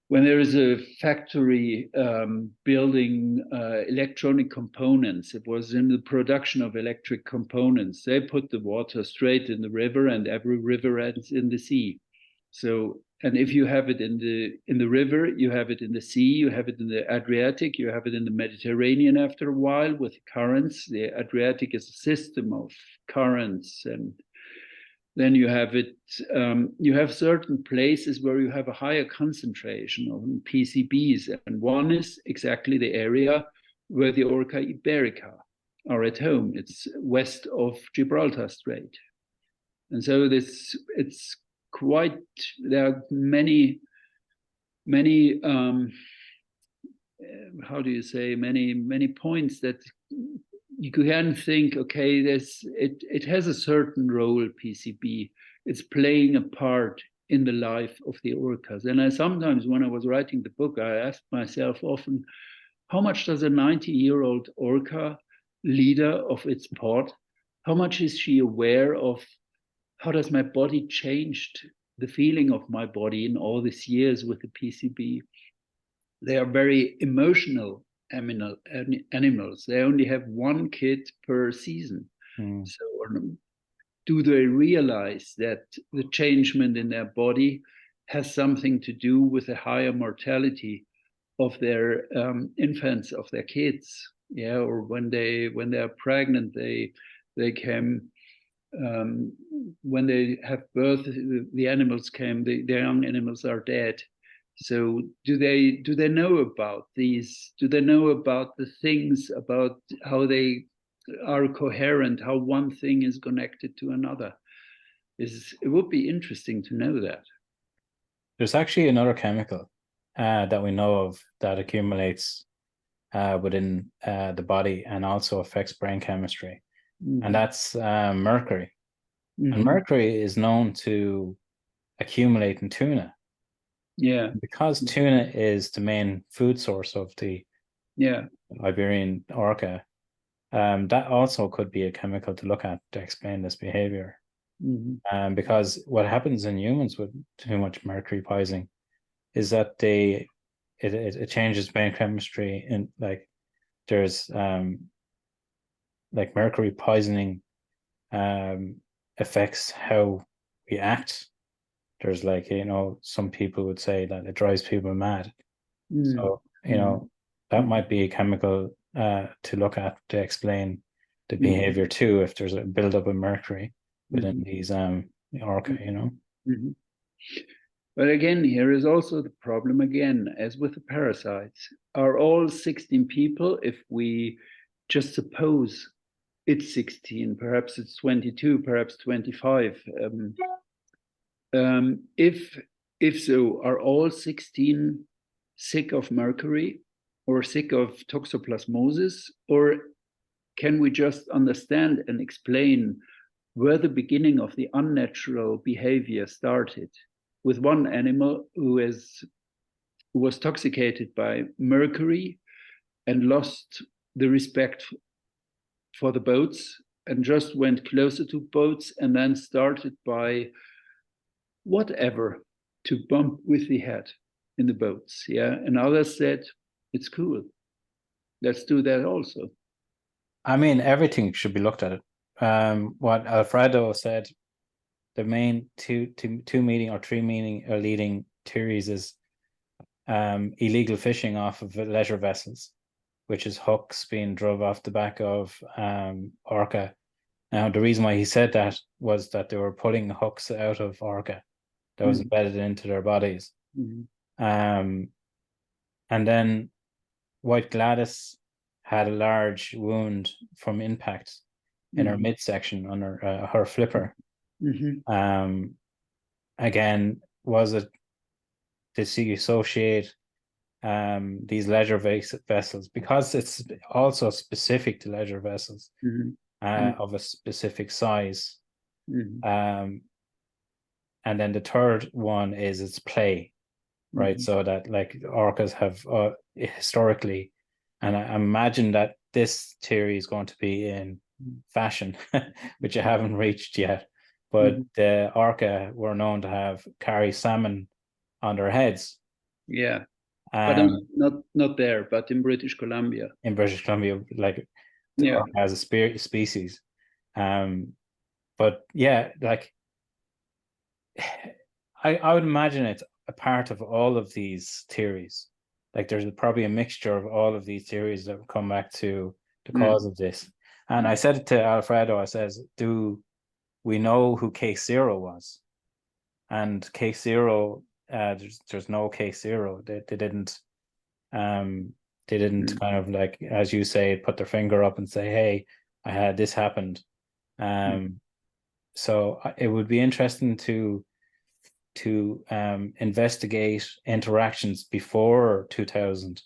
when there is a factory building electronic components, it was in the production of electric components. They put the water straight in the river, and every river ends in the sea. So, and if you have it in the river, you have it in the sea, you have it in the Adriatic, you have it in the Mediterranean after a while with currents. The Adriatic is a system of currents, and then you have it. You have certain places where you have a higher concentration of PCBs, and one is exactly the area where the Orca iberica are at home. It's west of Gibraltar Strait, and so it's quite. There are many. How do you say? Many points that you can think, okay, it has a certain role, PCB. It's playing a part in the life of the orcas. And I sometimes, when I was writing the book, I asked myself often, how much does a 90-year-old orca, leader of its pod, how much is she aware of how does my body changed the feeling of my body in all these years with the PCB. They are very emotional animals. They only have one kid per season. So do they realize that the changement in their body has something to do with the higher mortality of their infants, of their kids? Yeah, or when they are pregnant, they can when they have birth, the animals came, the young animals are dead. So do they know about these? Do they know about the things, about how they are coherent, how one thing is connected to another? It would be interesting to know that. There's actually another chemical that we know of that accumulates within the body and also affects brain chemistry. And that's mercury. And mercury is known to accumulate in tuna. Yeah. Because tuna is the main food source of the Iberian orca, that also could be a chemical to look at to explain this behavior. Because what happens in humans with too much mercury poisoning is that it changes brain chemistry, and like there's like mercury poisoning affects how we act. There's like, some people would say that it drives people mad. So, that might be a chemical to look at to explain the behavior too, if there's a buildup of mercury within these orca. But again, here is also the problem again, as with the parasites. Are all 16 people, if we just suppose it's 16, perhaps it's 22, perhaps 25, if so, are all 16 sick of mercury or sick of toxoplasmosis? Or can we just understand and explain where the beginning of the unnatural behavior started with one animal who was toxicated by mercury and lost the respect for the boats and just went closer to boats and then started by whatever to bump with the head in the boats? Yeah. And others said, it's cool, let's do that also. I mean, everything should be looked at it. What Alfredo said, the main two meaning or three meaning or leading theories is illegal fishing off of leisure vessels, which is hooks being drove off the back of orca. Now, the reason why he said that was that they were pulling hooks out of orca that was embedded into their bodies. And then White Gladys had a large wound from impact in her midsection on her flipper. Again, was it to see associate these leisure vessels, because it's also specific to leisure vessels of a specific size. And then the third one is its play, right? So that like orcas have historically, and I imagine that this theory is going to be in fashion, which I haven't reached yet. But the orca were known to carry salmon on their heads. Yeah, but not there, but in British Columbia. In British Columbia, like the orca as a species. But yeah, like I would imagine it's a part of all of these theories. Like there's probably a mixture of all of these theories that would come back to the cause of this. And I said it to Alfredo, I says, do we know who case zero was? And case zero, there's no case zero. They didn't kind of, like, as you say, put their finger up and say, hey, I had this happened. So it would be interesting to investigate interactions before 2000,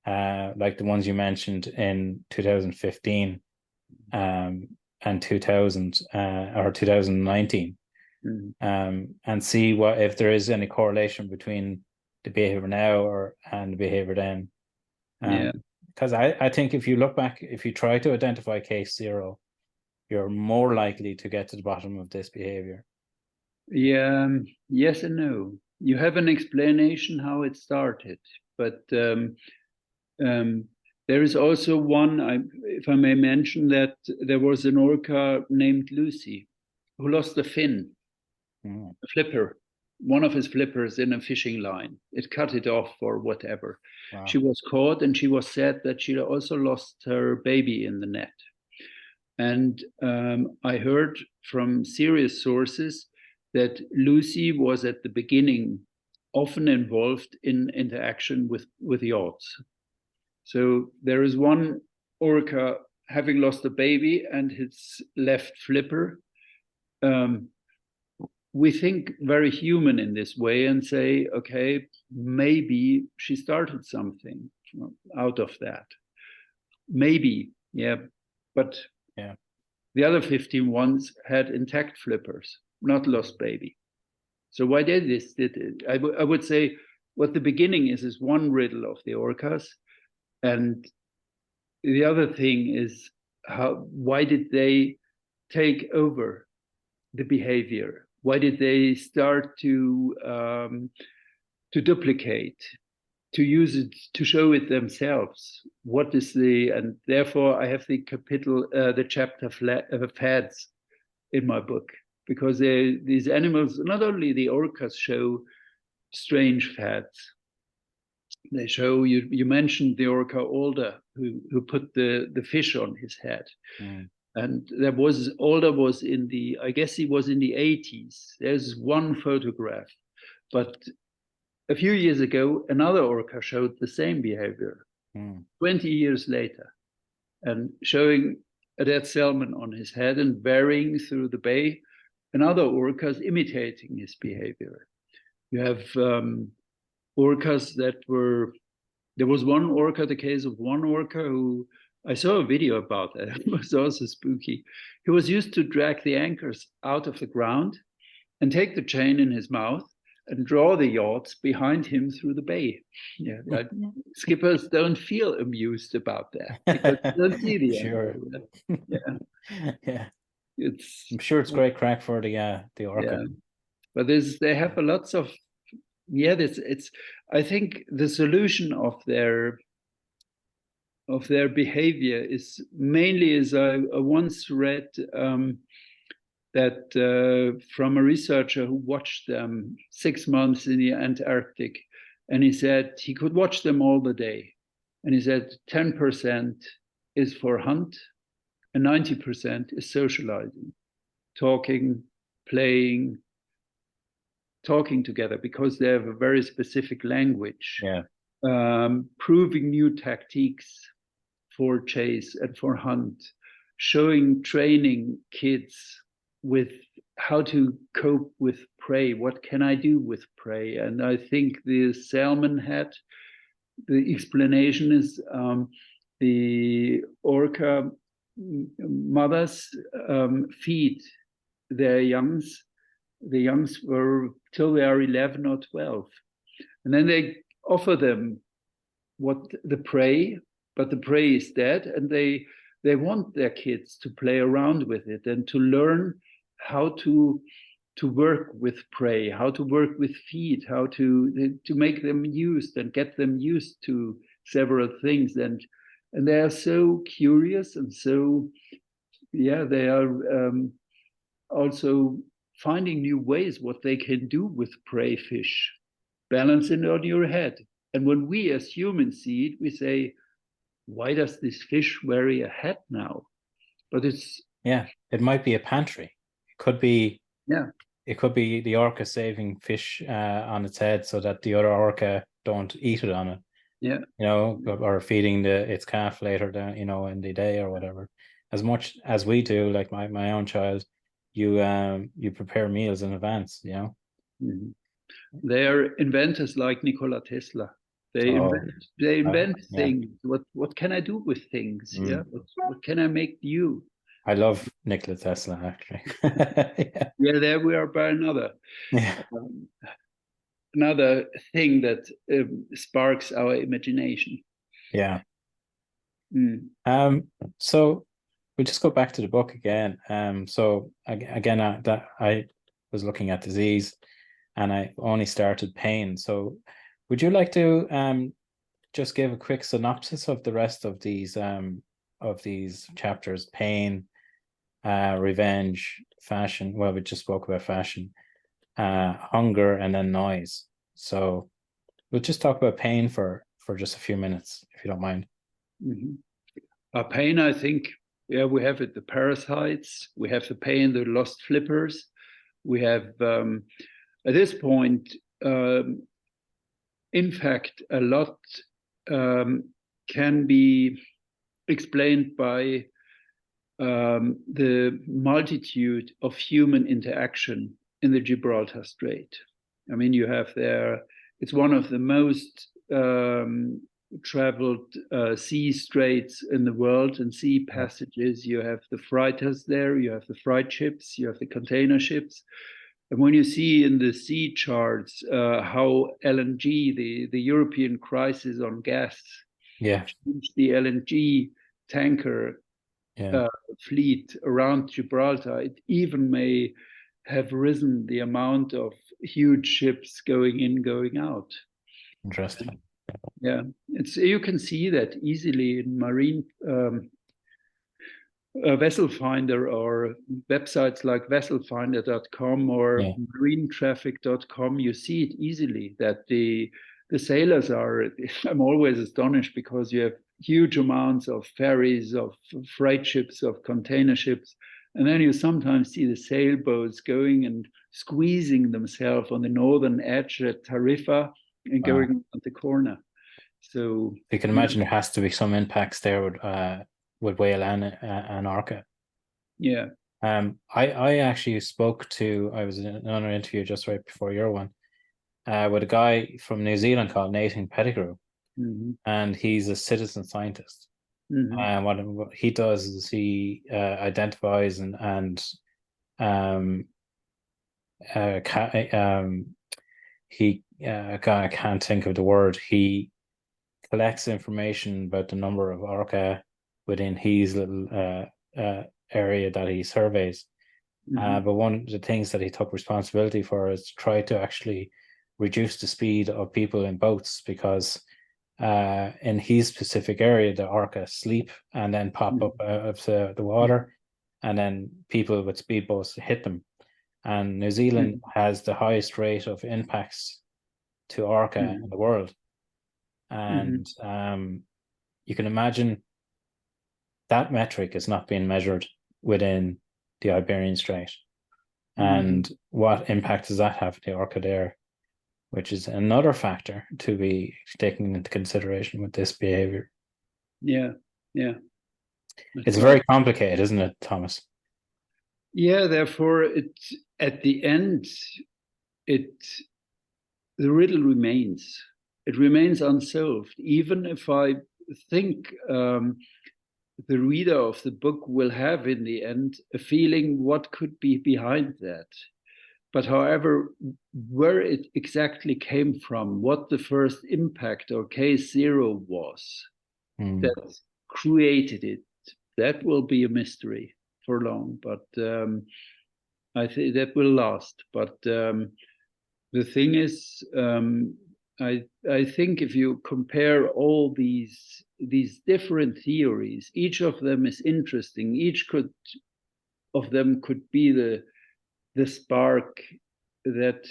like the ones you mentioned in 2015 and 2000 or 2019, and see if there is any correlation between the behavior now and the behavior then. Because I think if you look back, if you try to identify case zero, you're more likely to get to the bottom of this behavior. Yeah, yes and no. You have an explanation how it started, but there is also one, if I may mention, that there was an orca named Lucy who lost a fin, a flipper, one of his flippers in a fishing line. It cut it off or whatever. Wow. She was caught, and she was sad that she also lost her baby in the net. And I heard from serious sources that Lucy was at the beginning often involved in interaction with yachts. So there is one orca having lost a baby and his left flipper. We think very human in this way and say, okay, maybe she started something out of that. Maybe, yeah. But yeah, the other 15 ones had intact flippers, not lost baby. So why did this? I would say what the beginning is one riddle of the orcas. And the other thing is why did they take over the behavior? Why did they start to duplicate, to use it, to show it themselves? What is and therefore I have the chapter fads in my book, because these animals, not only the orcas show strange fads, they show, you mentioned the orca Alder who put the fish on his head. And Alder was I guess he was in the 80s. There's one photograph, but a few years ago, another orca showed the same behavior 20 years later, and showing a dead salmon on his head and burying through the bay, and other orcas imitating his behavior. You have orcas there was one orca, the case of one orca who, I saw a video about that, it was also spooky. He was used to drag the anchors out of the ground and take the chain in his mouth and draw the yachts behind him through the bay. Yeah, skippers don't feel amused about that because they don't see the sure. Yeah, yeah. I'm sure it's great crack for the orca. Yeah. But they have lots of it's I think the solution of their behavior is mainly, as I once read that from a researcher who watched them 6 months in the Antarctic, and he said he could watch them all the day, and he said 10% is for hunt and 90% is socializing, talking, playing, talking together, because they have a very specific language. Yeah. Proving new tactiques for chase and for hunt, training kids with how to cope with prey. What can I do with prey? And I think the salmon head, the explanation is the orca mothers feed their youngs. The youngs were till they are 11 or 12. And then they offer them the prey, but the prey is dead, and they want their kids to play around with it and to learn how to work with prey, how to work with feed, how to make them used and get them used to several things. And they are so curious, and so they are also finding new ways what they can do with prey fish. Balance it on your head. And when we as humans see it, we say, why does this fish wear a hat now? But it might be a pantry. It could be it could be the orca saving fish on its head so that the other orca don't eat it on it. Yeah. Or feeding its calf later down, in the day or whatever. As much as we do, like my own child, you prepare meals in advance, Mm-hmm. They are inventors like Nikola Tesla. They invent things. What can I do with things? Yeah. What can I make you? I love Nikola Tesla, actually. Yeah, there we are by another. Yeah. Another thing that sparks our imagination. Yeah. So we just go back to the book again. So again, that was looking at disease, and I only started pain. So would you like to just give a quick synopsis of the rest of these chapters? Pain, revenge, fashion. Well, we just spoke about fashion, hunger, and then noise. So we'll just talk about pain for just a few minutes, if you don't mind. Pain, I think, yeah, we have it, the parasites, we have the pain, the lost flippers. We have, at this point, in fact, a lot can be explained by the multitude of human interaction in the Gibraltar Strait. I mean, you have there, it's one of the most traveled sea straits in the world and sea passages. You have the freighters there, you have the freight ships, you have the container ships. And when you see in the sea charts how LNG, the European crisis on gas, changed the LNG tanker fleet around Gibraltar, it even may have risen the amount of huge ships going in, going out. Interesting. Yeah, you can see that easily in marine vessel finder or websites like vesselfinder.com or marinetraffic.com. You see it easily that the sailors are, I'm always astonished because you have huge amounts of ferries, of freight ships, of container ships, and then you sometimes see the sailboats going and squeezing themselves on the northern edge at Tarifa and going around the corner. So you can imagine there has to be some impacts there with whale and orca. Yeah. I actually spoke to, I was in another interview just right before your one, with a guy from New Zealand called Nathan Pettigrew, and he's a citizen scientist. And what he does is he identifies he I can't think of the word. He collects information about the number of orca within his little area that he surveys. But one of the things that he took responsibility for is to try to actually reduce the speed of people in boats, because in his specific area, the orca sleep and then pop up out of the water, and then people with speedboats hit them. And New Zealand has the highest rate of impacts to orca in the world. And you can imagine that metric is not being measured within the Iberian Strait. And what impact does that have on the orca there, which is another factor to be taken into consideration with this behavior. Yeah. It's very complicated, isn't it, Thomas? Yeah, therefore, at the end, the riddle remains. It remains unsolved, even if I think the reader of the book will have in the end a feeling what could be behind that. But however, where it exactly came from, what the first impact or case zero was that created it, that will be a mystery for long. But I think that will last. But the thing is, I think if you compare all these different theories, each of them is interesting. Each of them could be the spark that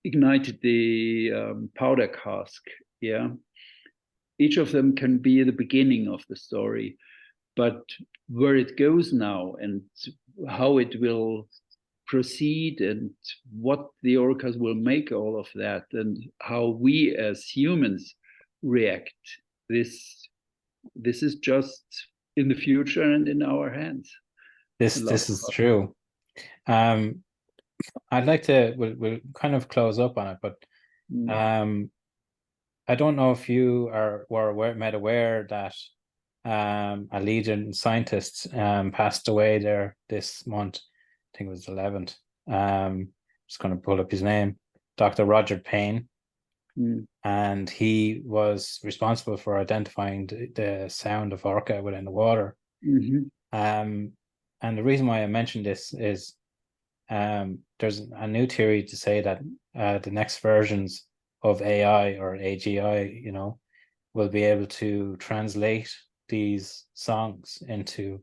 ignited the powder cask. Yeah, each of them can be the beginning of the story, but where it goes now and how it will proceed and what the orcas will make all of that and how we as humans react, this is just in the future and in our hands. This is true. I'd like to we'll kind of close up on it, but I don't know if you were made aware that a leading scientist passed away there this month. I think it was 11th. Just going to pull up his name, Dr. Roger Payne. And he was responsible for identifying the sound of orca within the water. And the reason why I mentioned this is there's a new theory to say that the next versions of AI or AGI, you know, will be able to translate these songs into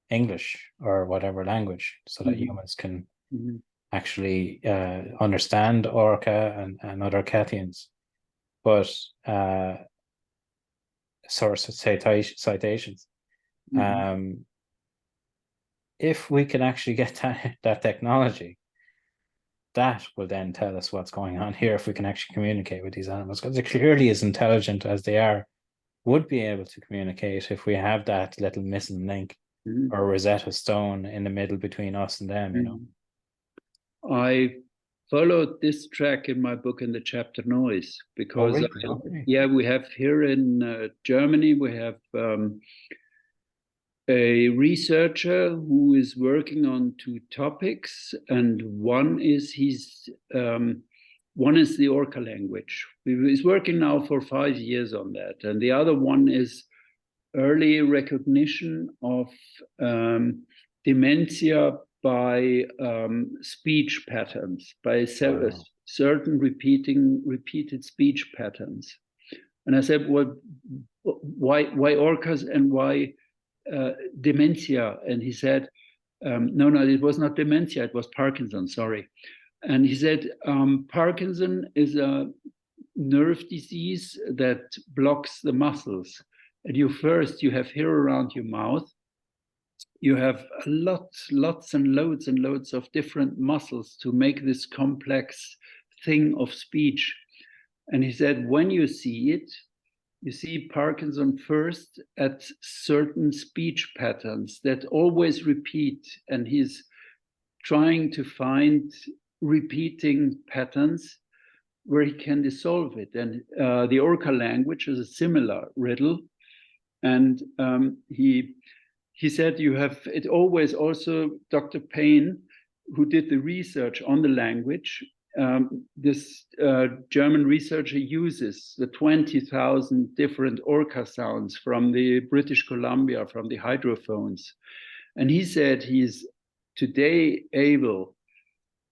English or whatever language, so that humans can actually understand Orca and other Cathians. But source citations. If we can actually get that technology, that will then tell us what's going on here. If we can actually communicate with these animals, because they're clearly as intelligent as they are, would be able to communicate if we have that little missing link or Rosetta Stone in the middle between us and them, you know. I followed this track in my book in the chapter Noise, because we have here in Germany, we have a researcher who is working on two topics, and one is the Orca language. He's working now for 5 years on that, and the other one is early recognition of dementia by speech patterns, by certain repeated speech patterns. And I said, well, why orcas and why dementia? And he said, no, it was not dementia, it was Parkinson, sorry. And he said, Parkinson is a nerve disease that blocks the muscles. And you have here around your mouth, you have lots and loads of different muscles to make this complex thing of speech. And he said, when you see it, you see Parkinson first at certain speech patterns that always repeat, and he's trying to find repeating patterns where he can dissolve it. And the Orca language is a similar riddle. And he said you have it always. Also, Dr. Payne, who did the research on the language, this German researcher uses the 20,000 different Orca sounds from the British Columbia, from the hydrophones. And he said he's today able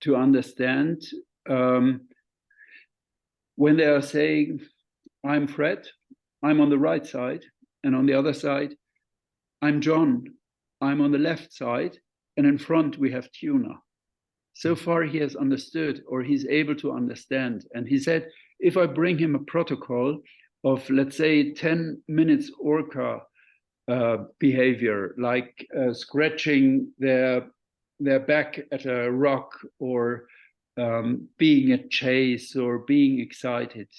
to understand when they are saying, I'm Fred, I'm on the right side, and on the other side, I'm John, I'm on the left side, and in front we have Tuna. So far he has understood, or he's able to understand. And he said, if I bring him a protocol of, let's say, 10 minutes Orca behavior, like scratching their back at a rock, or being at chase, or being excited,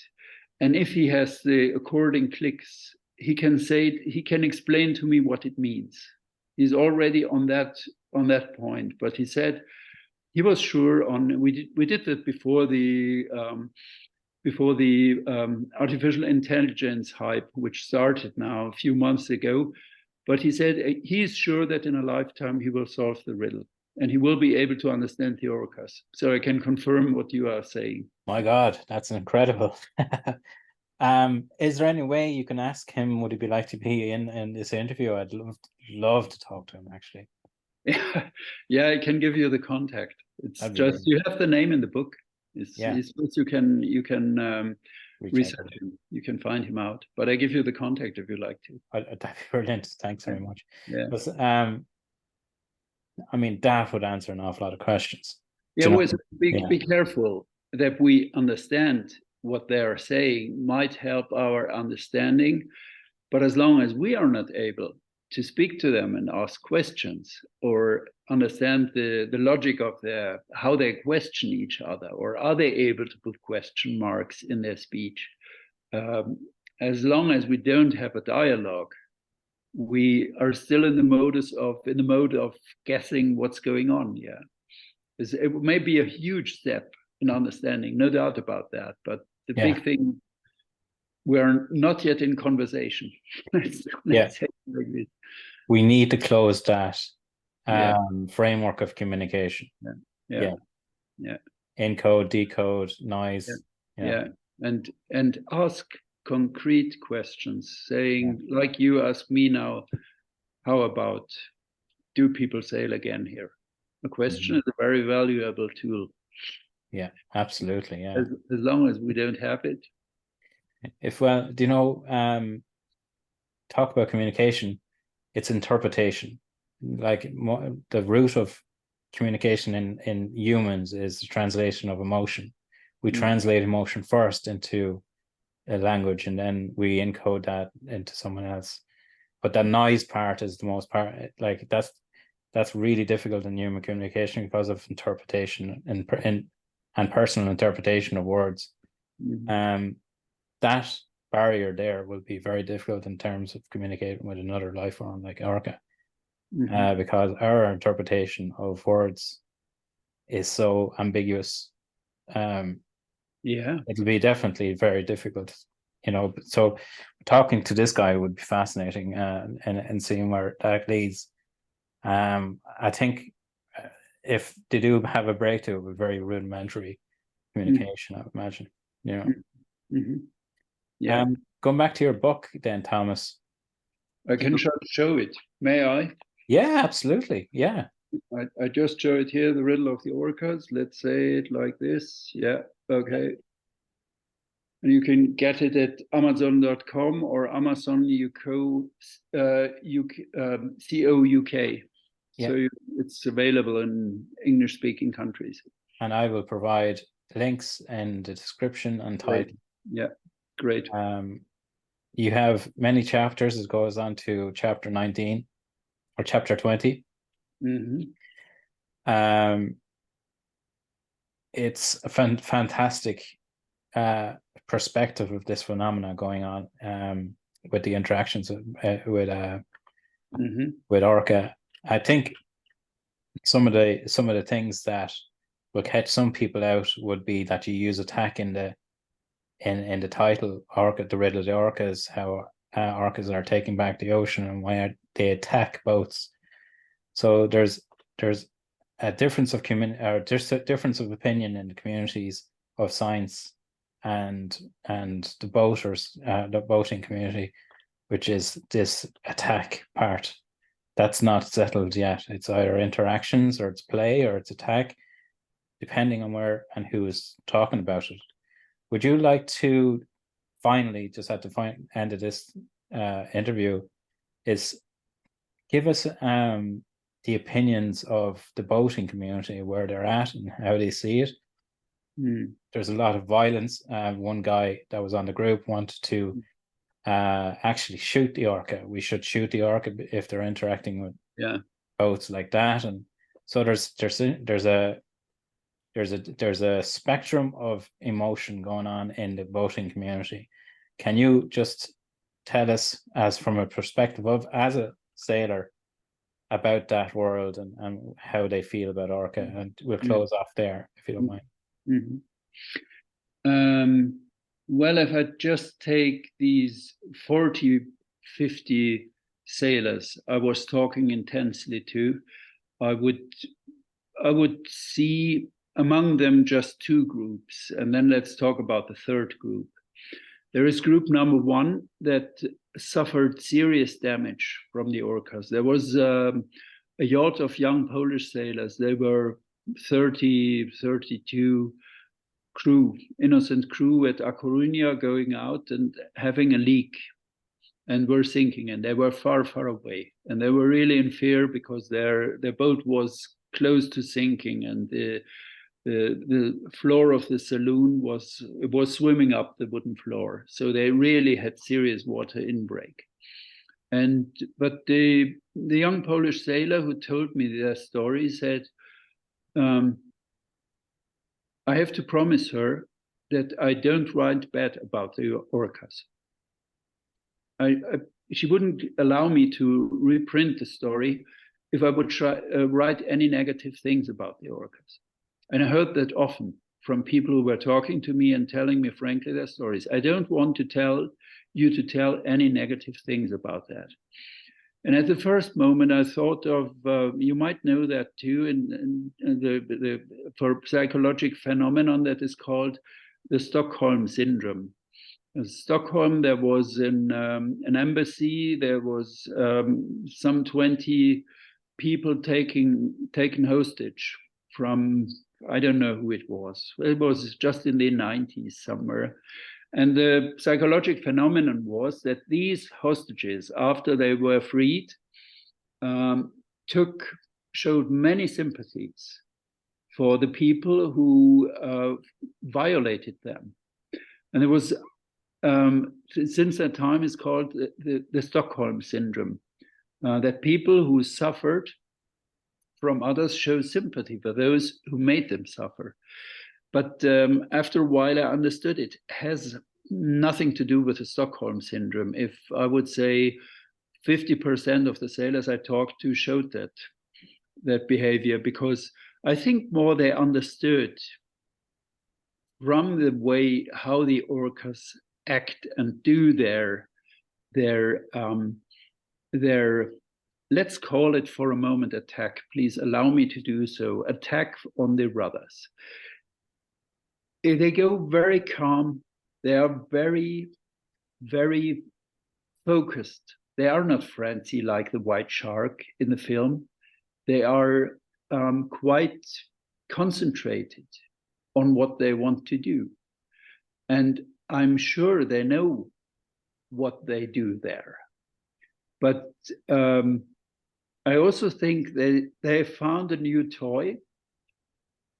and if he has the according clicks, he can explain to me what it means. He's already on that point. But he said he was sure on. We did that before the artificial intelligence hype, which started now a few months ago. But he said he's sure that in a lifetime he will solve the riddle, and he will be able to understand the Orcas. So I can confirm what you are saying. My God, that's incredible. Is there any way you can ask him, would he be like to be in this interview? I'd love to talk to him, actually. Yeah, I can give you the contact. It's just brilliant. You have the name in the book. You can research him. You can find him out. But I give you the contact if you like to. That'd be brilliant. Thanks very much. Yeah. But, I mean, that would answer an awful lot of questions. Yeah, be careful that we understand what they are saying. Might help our understanding, but as long as we are not able to speak to them and ask questions, or understand the logic of how they question each other, or are they able to put question marks in their speech, as long as we don't have a dialogue, we are still in the mode of guessing what's going on. Yeah, it may be a huge step in understanding, no doubt about that. But the big thing, we are not yet in conversation. Let's say it like this. We need to close that framework of communication. Yeah. Encode, decode, noise. And ask concrete questions, saying, like you ask me now, how about, do people sail again here? A question is a very valuable tool. Yeah, absolutely. Yeah. As long as we don't have it. Do you know, talk about communication, it's interpretation. Like the root of communication in humans is the translation of emotion. We translate emotion first into a language, and then we encode that into someone else. But the noise part is the most part. Like that's really difficult in human communication because of interpretation and personal interpretation of words. That barrier there will be very difficult in terms of communicating with another life form like Orca, because our interpretation of words is so ambiguous. It'll be definitely very difficult, you know. So talking to this guy would be fascinating, and seeing where that leads. I think if they do have a breakthrough, it would be very rudimentary communication, I would imagine, you know. Yeah. Going back to your book then, Thomas. I can show it. May I? Yeah, absolutely. Yeah. I just show it here, The Riddle of the Orcas. Let's say it like this. Yeah. Okay. And you can get it at Amazon.com or Amazon Co. UK. Yeah. So it's available in English-speaking countries. And I will provide links in the description and title. Yeah, great. You have many chapters. It goes on to chapter 19 or chapter 20. It's a fantastic perspective of this phenomena going on, with the interactions with Orca. I think some of the things that will catch some people out would be that you use attack in the title, Orca, the Riddle of the Orcas, how Orcas are taking back the ocean and why they attack boats. So there's a difference of there's a difference of opinion in the communities of science and the boaters, the boating community, which is this attack part. That's not settled yet. It's either interactions or it's play or it's attack, depending on where and who is talking about it. Would you like to finally, just at the end of this interview, is give us the opinions of the boating community, where they're at and how they see it? There's a lot of violence. One guy that was on the group wanted to actually shoot the Orca. We should shoot the Orca if they're interacting with boats like that. And so there's a spectrum of emotion going on in the boating community. Can you just tell us, as from a perspective of as a sailor, about that world and how they feel about Orca? And we'll close off there, if you don't mind. Well, if I just take these 40, 50 sailors I was talking intensely to, I would see among them just two groups, and then let's talk about the third group. There is group number one that suffered serious damage from the Orcas. There was a yacht of young Polish sailors. They were 30, 32 crew, innocent crew at A Coruña, going out and having a leak, and were sinking, and they were far, far away. And they were really in fear because their boat was close to sinking, and the floor of the saloon was swimming up the wooden floor. So they really had serious water inbreak. But the young Polish sailor who told me their story said, I have to promise her that I don't write bad about the Orcas. She wouldn't allow me to reprint the story if I would write any negative things about the Orcas. And I heard that often from people who were talking to me and telling me frankly their stories. I don't want to tell you to tell any negative things about that. And at the first moment, I thought of, you might know that too, in for psychological phenomenon that is called the Stockholm syndrome. In Stockholm, there was an embassy, there was some 20 people taken hostage from, I don't know who it was. It was just in the 90s somewhere. And the psychological phenomenon was that these hostages, after they were freed, showed many sympathies for the people who violated them. And it was, since that time, is called the Stockholm Syndrome, that people who suffered from others show sympathy for those who made them suffer. But after a while, I understood it has nothing to do with the Stockholm Syndrome. If I would say 50% of the sailors I talked to showed that behavior, because I think more they understood from the way how the orcas act and do their let's call it for a moment attack. Please allow me to do so. Attack on the rudders. They go very calm. They are very, very focused. They are not frenzy like the white shark in the film. They are quite concentrated on what they want to do. And I'm sure they know what they do there. But I also think they found a new toy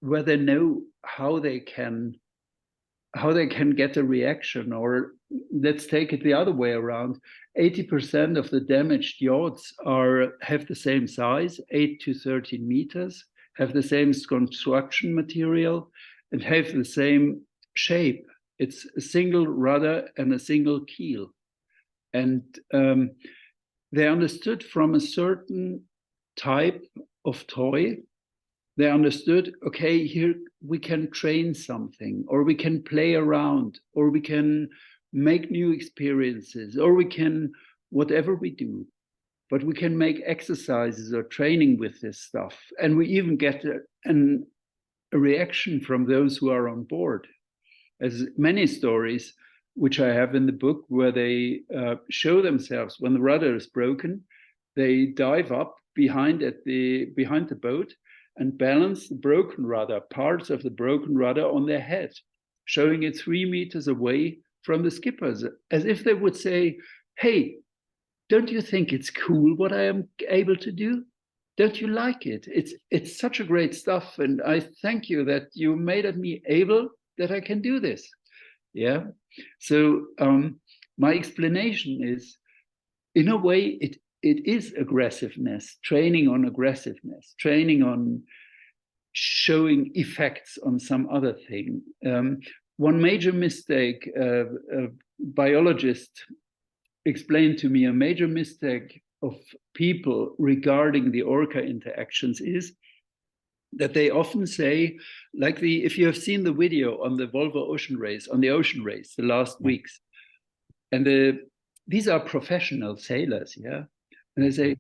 where they know how they can get a reaction. Or let's take it the other way around. 80% of the damaged yachts have the same size, 8 to 13 meters, have the same construction material, and have the same shape. It's a single rudder and a single keel. And they understood from a certain type of toy, they understood, okay, here we can train something, or we can play around, or we can make new experiences, or we can, whatever we do, but we can make exercises or training with this stuff. And we even get a reaction from those who are on board. As many stories which I have in the book where they show themselves when the rudder is broken, they dive up behind the boat and balance the broken rudder, parts of the broken rudder on their head, showing it 3 meters away from the skippers, as if they would say, hey, don't you think it's cool what I am able to do? Don't you like it? It's such a great stuff. And I thank you that you made me able that I can do this. Yeah. So my explanation is, in a way, it is aggressiveness, training on aggressiveness, training on showing effects on some other thing. One major mistake, a biologist explained to me, a major mistake of people regarding the orca interactions is that they often say, like if you have seen the video on the Volvo ocean race, the last weeks, and these are professional sailors, yeah, and they say,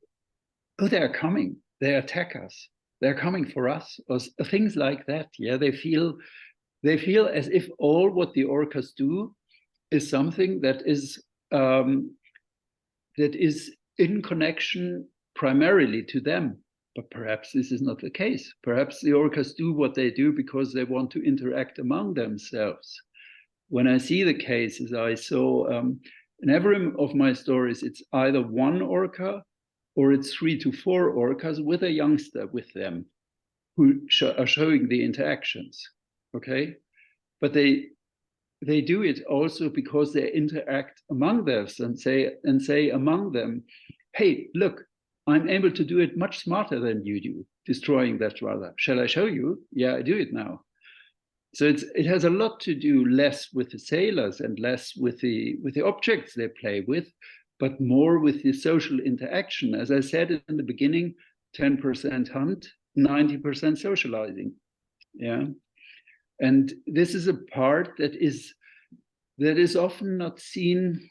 oh, they are coming, they attack us, they're coming for us, or things like that. Yeah, they feel as if all what the orcas do is something that is in connection primarily to them. But perhaps this is not the case. Perhaps the orcas do what they do because they want to interact among themselves. When I see the cases, I saw in every of my stories, it's either one orca or it's 3 to 4 orcas with a youngster with them who are showing the interactions. Okay, but they do it also because they interact among themselves and say among them, hey, look, I'm able to do it much smarter than you do, destroying that rudder. Shall I show you? Yeah, I do it now. So it has a lot to do less with the sailors and less with the objects they play with, but more with the social interaction. As I said in the beginning, 10% hunt, 90% socializing. Yeah. And this is a part that is often not seen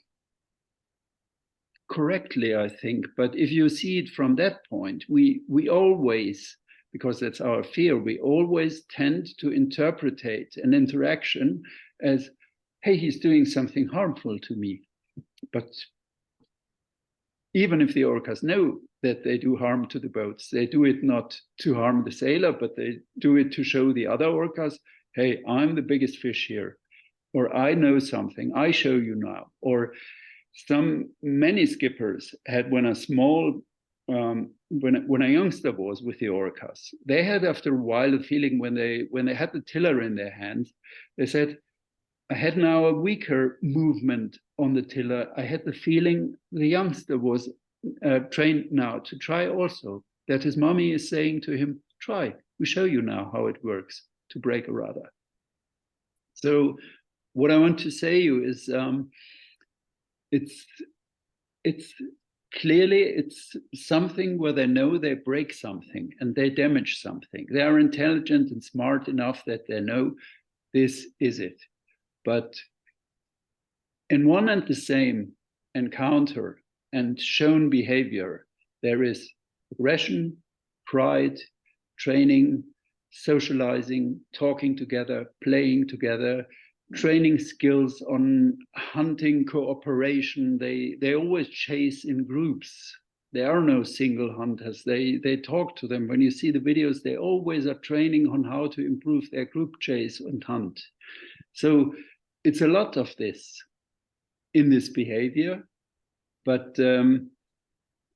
correctly, I think. But if you see it from that point, we always, because that's our fear, we always tend to interpretate an interaction as, hey, he's doing something harmful to me. But even if the orcas know that they do harm to the boats, they do it not to harm the sailor, but they do it to show the other orcas, hey, I'm the biggest fish here, or I know something, I show you now. Or many skippers had, when a youngster was with the orcas, they had after a while the feeling, when they had the tiller in their hands, they said, I had now a weaker movement on the tiller. I had the feeling the youngster was trained now to try also, that his mommy is saying to him, try, we show you now how it works to break a rudder. So what I want to say you is, it's clearly, it's something where they know they break something and they damage something. They are intelligent and smart enough that they know this is it. But in one and the same encounter and shown behavior, there is aggression, pride, training, socializing, talking together, playing together, training skills on hunting, cooperation. They always chase in groups. There are no single hunters. They talk to them. When you see the videos, they always are training on how to improve their group chase and hunt. So it's a lot of this in this behavior, but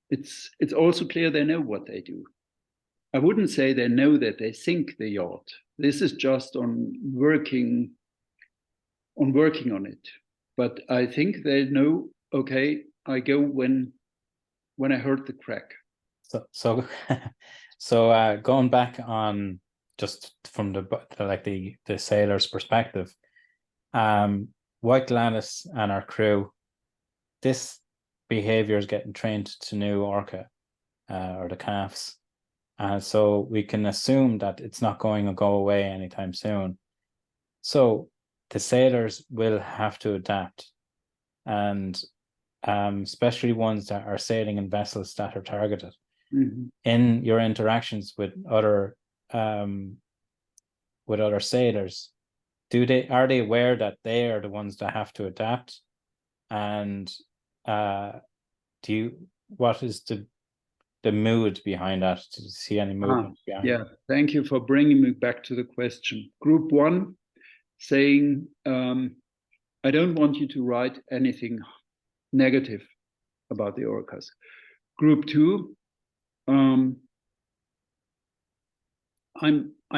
it's also clear they know what they do. I wouldn't say they know that they sink the yacht. This is just on working on it. But I think they know, okay, I go when I heard the crack. So going back on, just from the sailor's perspective, White Gladys and our crew, this behavior is getting trained to new orca or the calves, so we can assume that it's not going to go away anytime soon. So the sailors will have to adapt, and especially ones that are sailing in vessels that are targeted. Mm-hmm. In your interactions with other sailors, are they aware that they are the ones that have to adapt? And what is the mood behind that? Do you see any movement behind it? Thank you for bringing me back to the question. Group 1 saying, I don't want you to write anything negative about the orcas. Group 2, I'm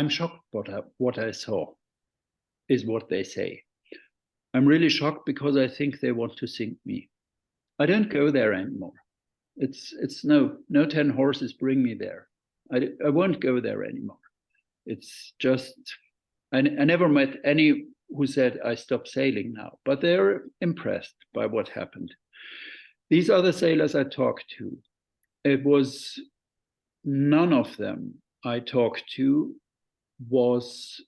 shocked what I saw, is what they say. I'm really shocked because I think they want to sink me. I don't go there anymore. It's no 10 horses bring me there. I won't go there anymore. It's just, I never met any who said I stopped sailing now, but they're impressed by what happened. These other sailors I talked to, it was none of them I talked to was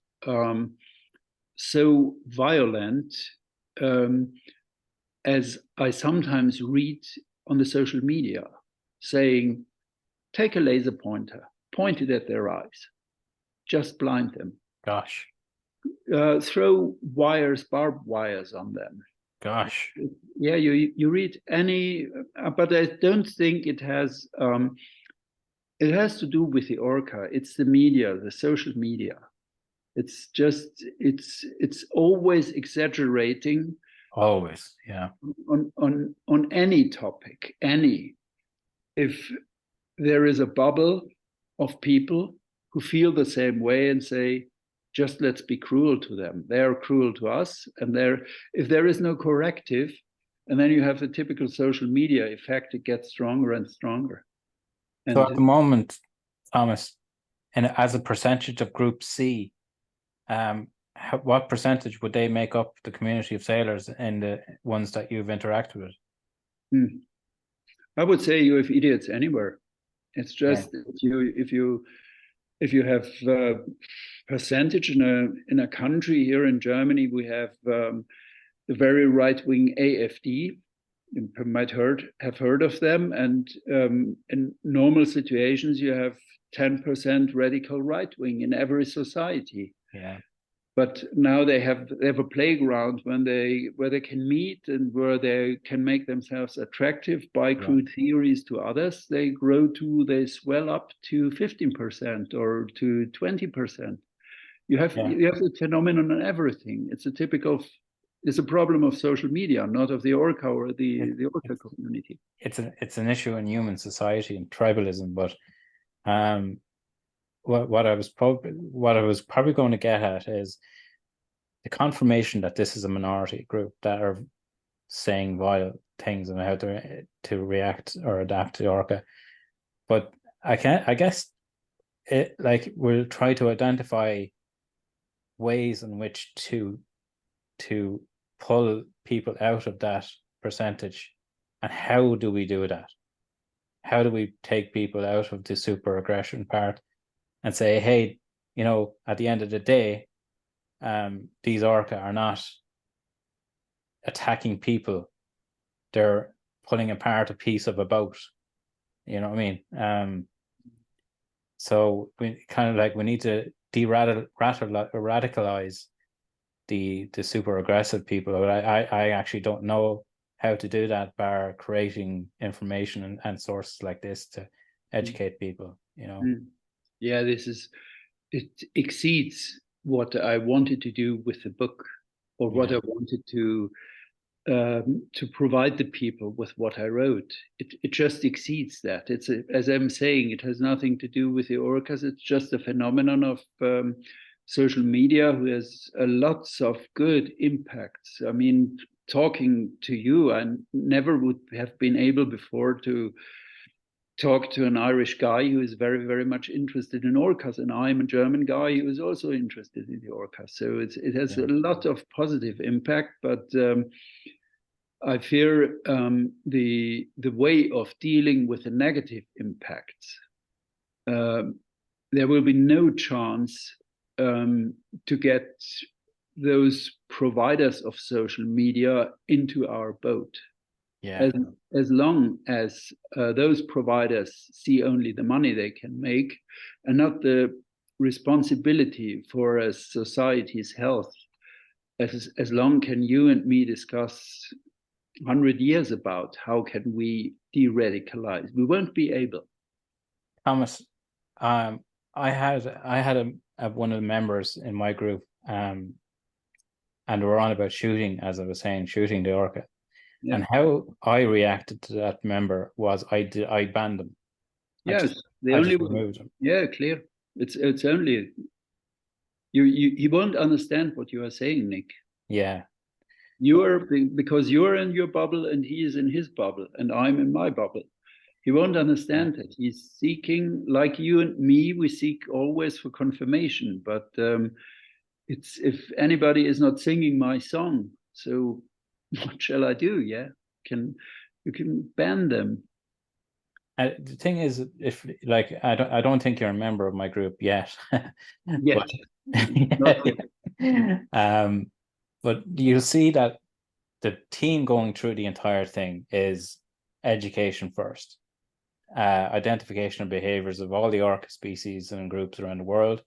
so violent as I sometimes read on the social media, saying, take a laser pointer, point it at their eyes, just blind them. Gosh. Throw barbed wires on them. Gosh. Yeah, you read any, but I don't think it has to do with the orca. It's the media, the social media. It's just, it's always exaggerating. Always, yeah. On any topic, if there is a bubble of people who feel the same way and say, just let's be cruel to them. They are cruel to us. And if there is no corrective, and then you have the typical social media effect, it gets stronger and stronger. So at the moment, Thomas, and as a percentage of Group C, what percentage would they make up the community of sailors in the ones that you've interacted with? I would say you have idiots anywhere. It's just if you have percentage in a country. Here in Germany, we have the very right-wing AfD. You might have heard of them, and in normal situations, you have 10% radical right-wing in every society. Yeah. but now they have a playground where they can meet and where they can make themselves attractive by crude theories to others. They swell up to 15% or to 20%. You have the phenomenon on everything. It's a problem of social media, not of the Orca or the Orca community. It's an issue in human society and tribalism, but what I was probably going to get at is the confirmation that this is a minority group that are saying vile things and how to react or adapt to Orca. But I guess it, like, we'll try to identify ways in which to pull people out of that percentage. And how do we do that? How do we take people out of the super aggression part and say, hey, at the end of the day, these Orca are not attacking people. They're pulling apart a piece of a boat. You know what I mean? So we need to radicalize the super aggressive people. But I actually don't know how to do that by creating information and sources like this to educate people. Yeah, it exceeds what I wanted to do with the book, or what I wanted to provide the people with what I wrote. It just exceeds that. As I'm saying, it has nothing to do with the Orcas. It's just a phenomenon of social media, who has lots of good impacts. I mean, talking to you, I never would have been able before to talk to an Irish guy who is very, very much interested in Orcas, and I'm a German guy who is also interested in the Orcas. So it has a lot of positive impact, but I fear the way of dealing with the negative impacts. There will be no chance to get those providers of social media into our boat. As long as those providers see only the money they can make and not the responsibility for a society's health, as long can you and me discuss 100 years about how can we de-radicalize. We won't be able. Thomas, I had one of the members in my group, and we're on about shooting, as I was saying, shooting the Orca. Yeah. And how I reacted to that member was I banned them. Yes, I just removed them. Yeah, clear. It's only you won't understand what you are saying, Nick. Yeah. Because you're in your bubble and he is in his bubble and I'm in my bubble. He won't understand it. He's seeking, like you and me, we seek always for confirmation. But it's if anybody is not singing my song, so what shall I do? Yeah, you can ban them. The thing is, if I don't think you're a member of my group yet. Yet. Not yet. But you'll see that the theme going through the entire thing is education first, identification of behaviors of all the Orca species and groups around the world,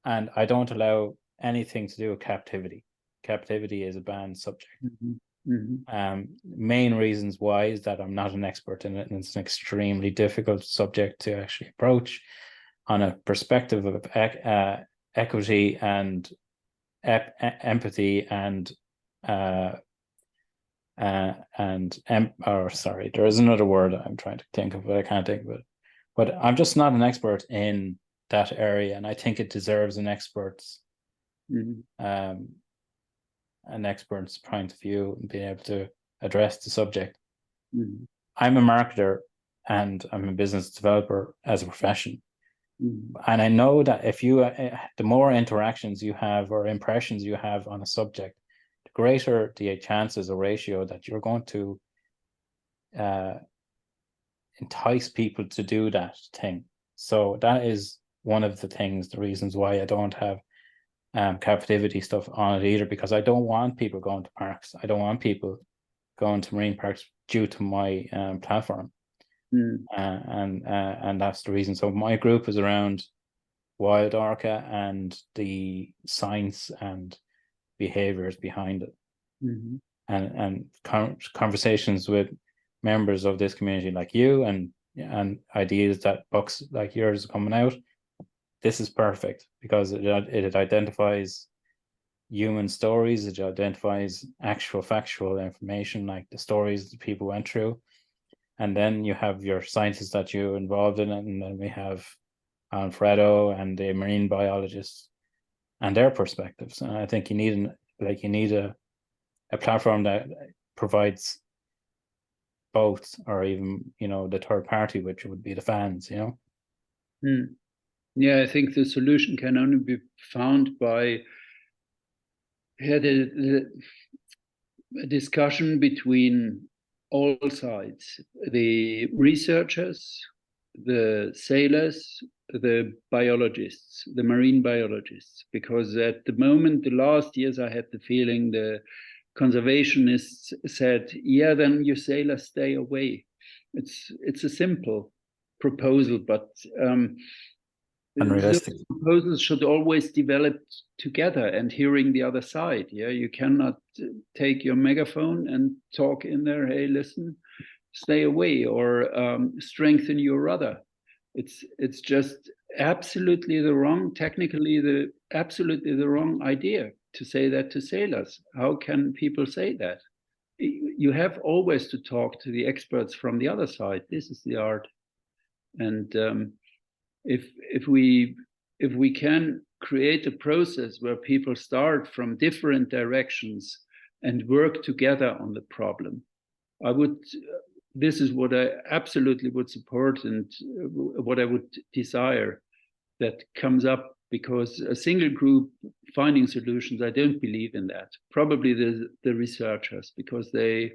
and I don't allow anything to do with captivity. Captivity is a banned subject. Main reasons why is that I'm not an expert in it, and it's an extremely difficult subject to actually approach on a perspective of equity and empathy and sorry, there is another word I'm trying to think of, but I can't think of it. But I'm just not an expert in that area, and I think it deserves an expert's point of view and being able to address the subject. I'm a marketer and I'm a business developer as a profession. And I know that if you, the more interactions you have or impressions you have on a subject, the greater the chances or ratio that you're going to entice people to do that thing. So that is one of the reasons why I don't have captivity stuff on it either, because I don't want people going to parks. I don't want people going to marine parks due to my platform. And that's the reason. So my group is around wild orca and the science and behaviors behind it. Mm-hmm. And conversations with members of this community like you, and ideas that books like yours are coming out. This is perfect because it identifies human stories, it identifies actual factual information, like the stories that people went through. And then you have your scientists that you're involved in it, and then we have Alfredo and the marine biologists and their perspectives. And I think you need a platform that provides both, or even, you know, the third party, which would be the fans, you know. Yeah, I think the solution can only be found by the discussion between all sides, the researchers, the sailors, the biologists, the marine biologists, because at the moment, the last years, I had the feeling the conservationists said, yeah, then you sailors stay away. It's a simple proposal, but Unrealistic. those proposals should always develop together and hearing the other side. Yeah, you cannot take your megaphone and talk in there, hey, listen, stay away, or strengthen your rudder. It's just absolutely the wrong, technically absolutely the wrong idea to say that to sailors. How can people say that? You have always to talk to the experts from the other side. This is the art. And if we can create a process where people start from different directions and work together on the problem, this is what I absolutely would support, and what I would desire that comes up, because a single group finding solutions, I don't believe in that. Probably the researchers, because they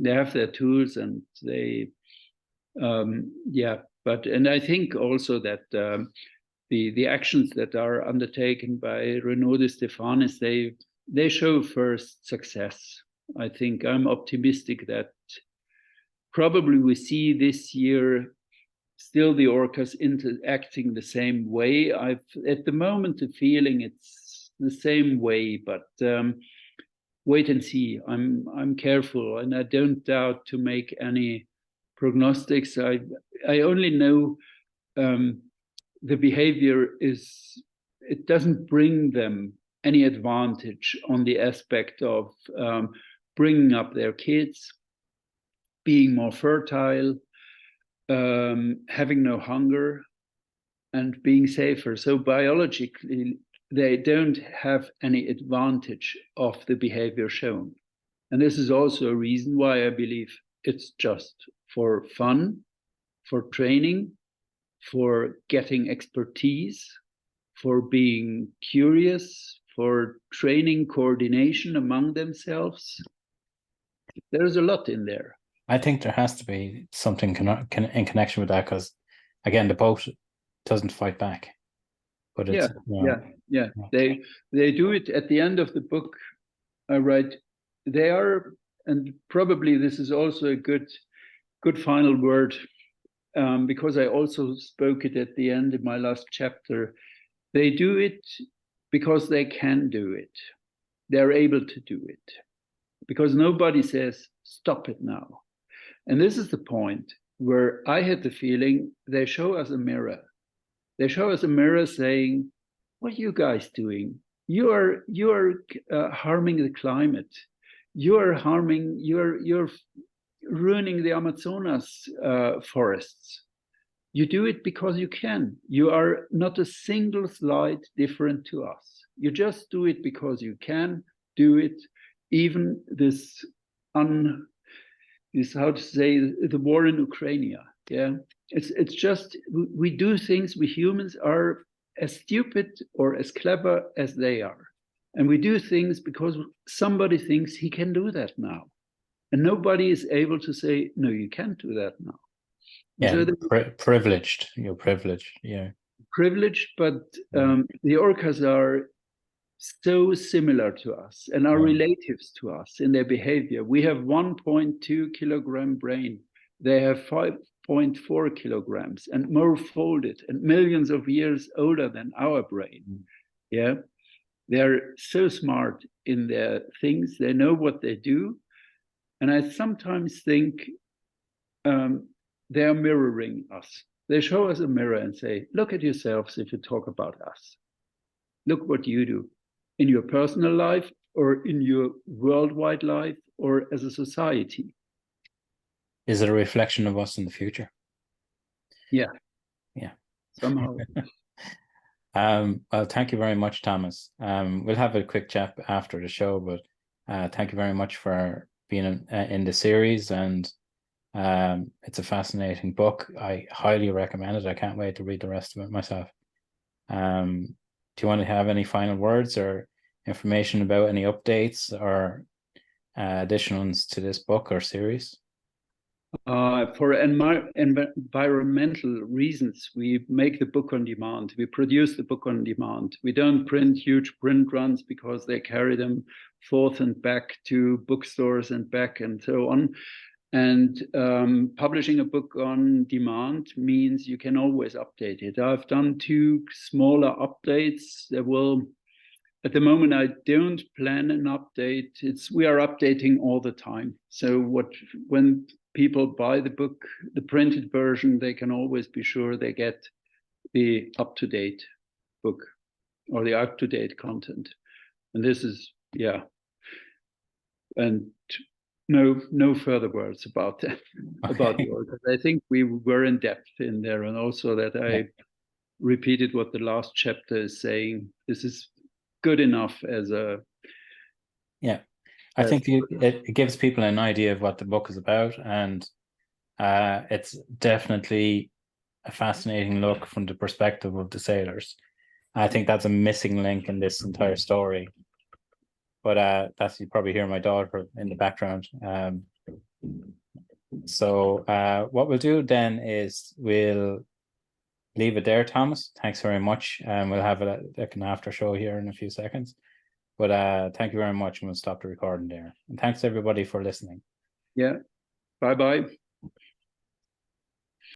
have their tools, and they and I think also that the actions that are undertaken by Renaud de Stephanis, they show first success. I think I'm optimistic that probably we see this year still the orcas interacting the same way. I've at the moment the feeling it's the same way, but wait and see. I'm careful, and I don't doubt to make any prognostics. I only know the behavior it doesn't bring them any advantage on the aspect of bringing up their kids, being more fertile, having no hunger, and being safer. So biologically, they don't have any advantage of the behavior shown. And this is also a reason why I believe it's just for fun, for training, for getting expertise, for being curious, for training coordination among themselves. There's a lot in there. I think there has to be something in connection with that, because again, the boat doesn't fight back. But it's, yeah. They do it at the end of the book. I write, they are, and probably this is also a good final word, because I also spoke it at the end in my last chapter. They do it because they can do it. They're able to do it, because nobody says, stop it now. And this is the point where I had the feeling they show us a mirror. They show us a mirror saying, what are you guys doing? You are harming the climate. You're ruining the Amazonas forests. You do it because you can. You are not a single slide different to us. You just do it because you can do it. Even this how to say, the war in Ukraine. Yeah, it's just we do things. We humans are as stupid or as clever as they are, and we do things because somebody thinks he can do that now, and nobody is able to say, no, you can't do that now. Yeah, so privileged. You're privileged. Yeah, privileged, but the orcas are so similar to us and are relatives to us in their behavior. We have 1.2 kilogram brain. They have 0.4 kilograms and more folded and millions of years older than our brain. Yeah, they're so smart in their things. They know what they do. And I sometimes think they're mirroring us. They show us a mirror and say, look at yourselves if you talk about us. Look what you do in your personal life or in your worldwide life or as a society. Is it a reflection of us in the future? Yeah. Yeah. Somehow. Well, thank you very much, Thomas. We'll have a quick chat after the show, but thank you very much for being in the series, and it's a fascinating book. I highly recommend it. I can't wait to read the rest of it myself. Do you want to have any final words or information about any updates or additions to this book or series? For environmental reasons, we make the book on demand. We produce the book on demand. We don't print huge print runs because they carry them forth and back to bookstores and back and so on. And publishing a book on demand means you can always update it. I've done 2 smaller updates. There will, at the moment, I don't plan an update. We are updating all the time. So when people buy the book, the printed version, they can always be sure they get the up-to-date book or the up-to-date content. And this is, yeah. And no further words about that, about the Orcas. I think we were in depth in there, and also that I repeated what the last chapter is saying. This is good enough as a... Yeah, I think it gives people an idea of what the book is about, and it's definitely a fascinating look from the perspective of the sailors. I think that's a missing link in this entire story. But that's, you probably hear my daughter in the background. So what we'll do then is we'll leave it there, Thomas. Thanks very much. We'll have like an after show here in a few seconds. But thank you very much, and we'll stop the recording there. And thanks everybody for listening. Yeah. Bye-bye.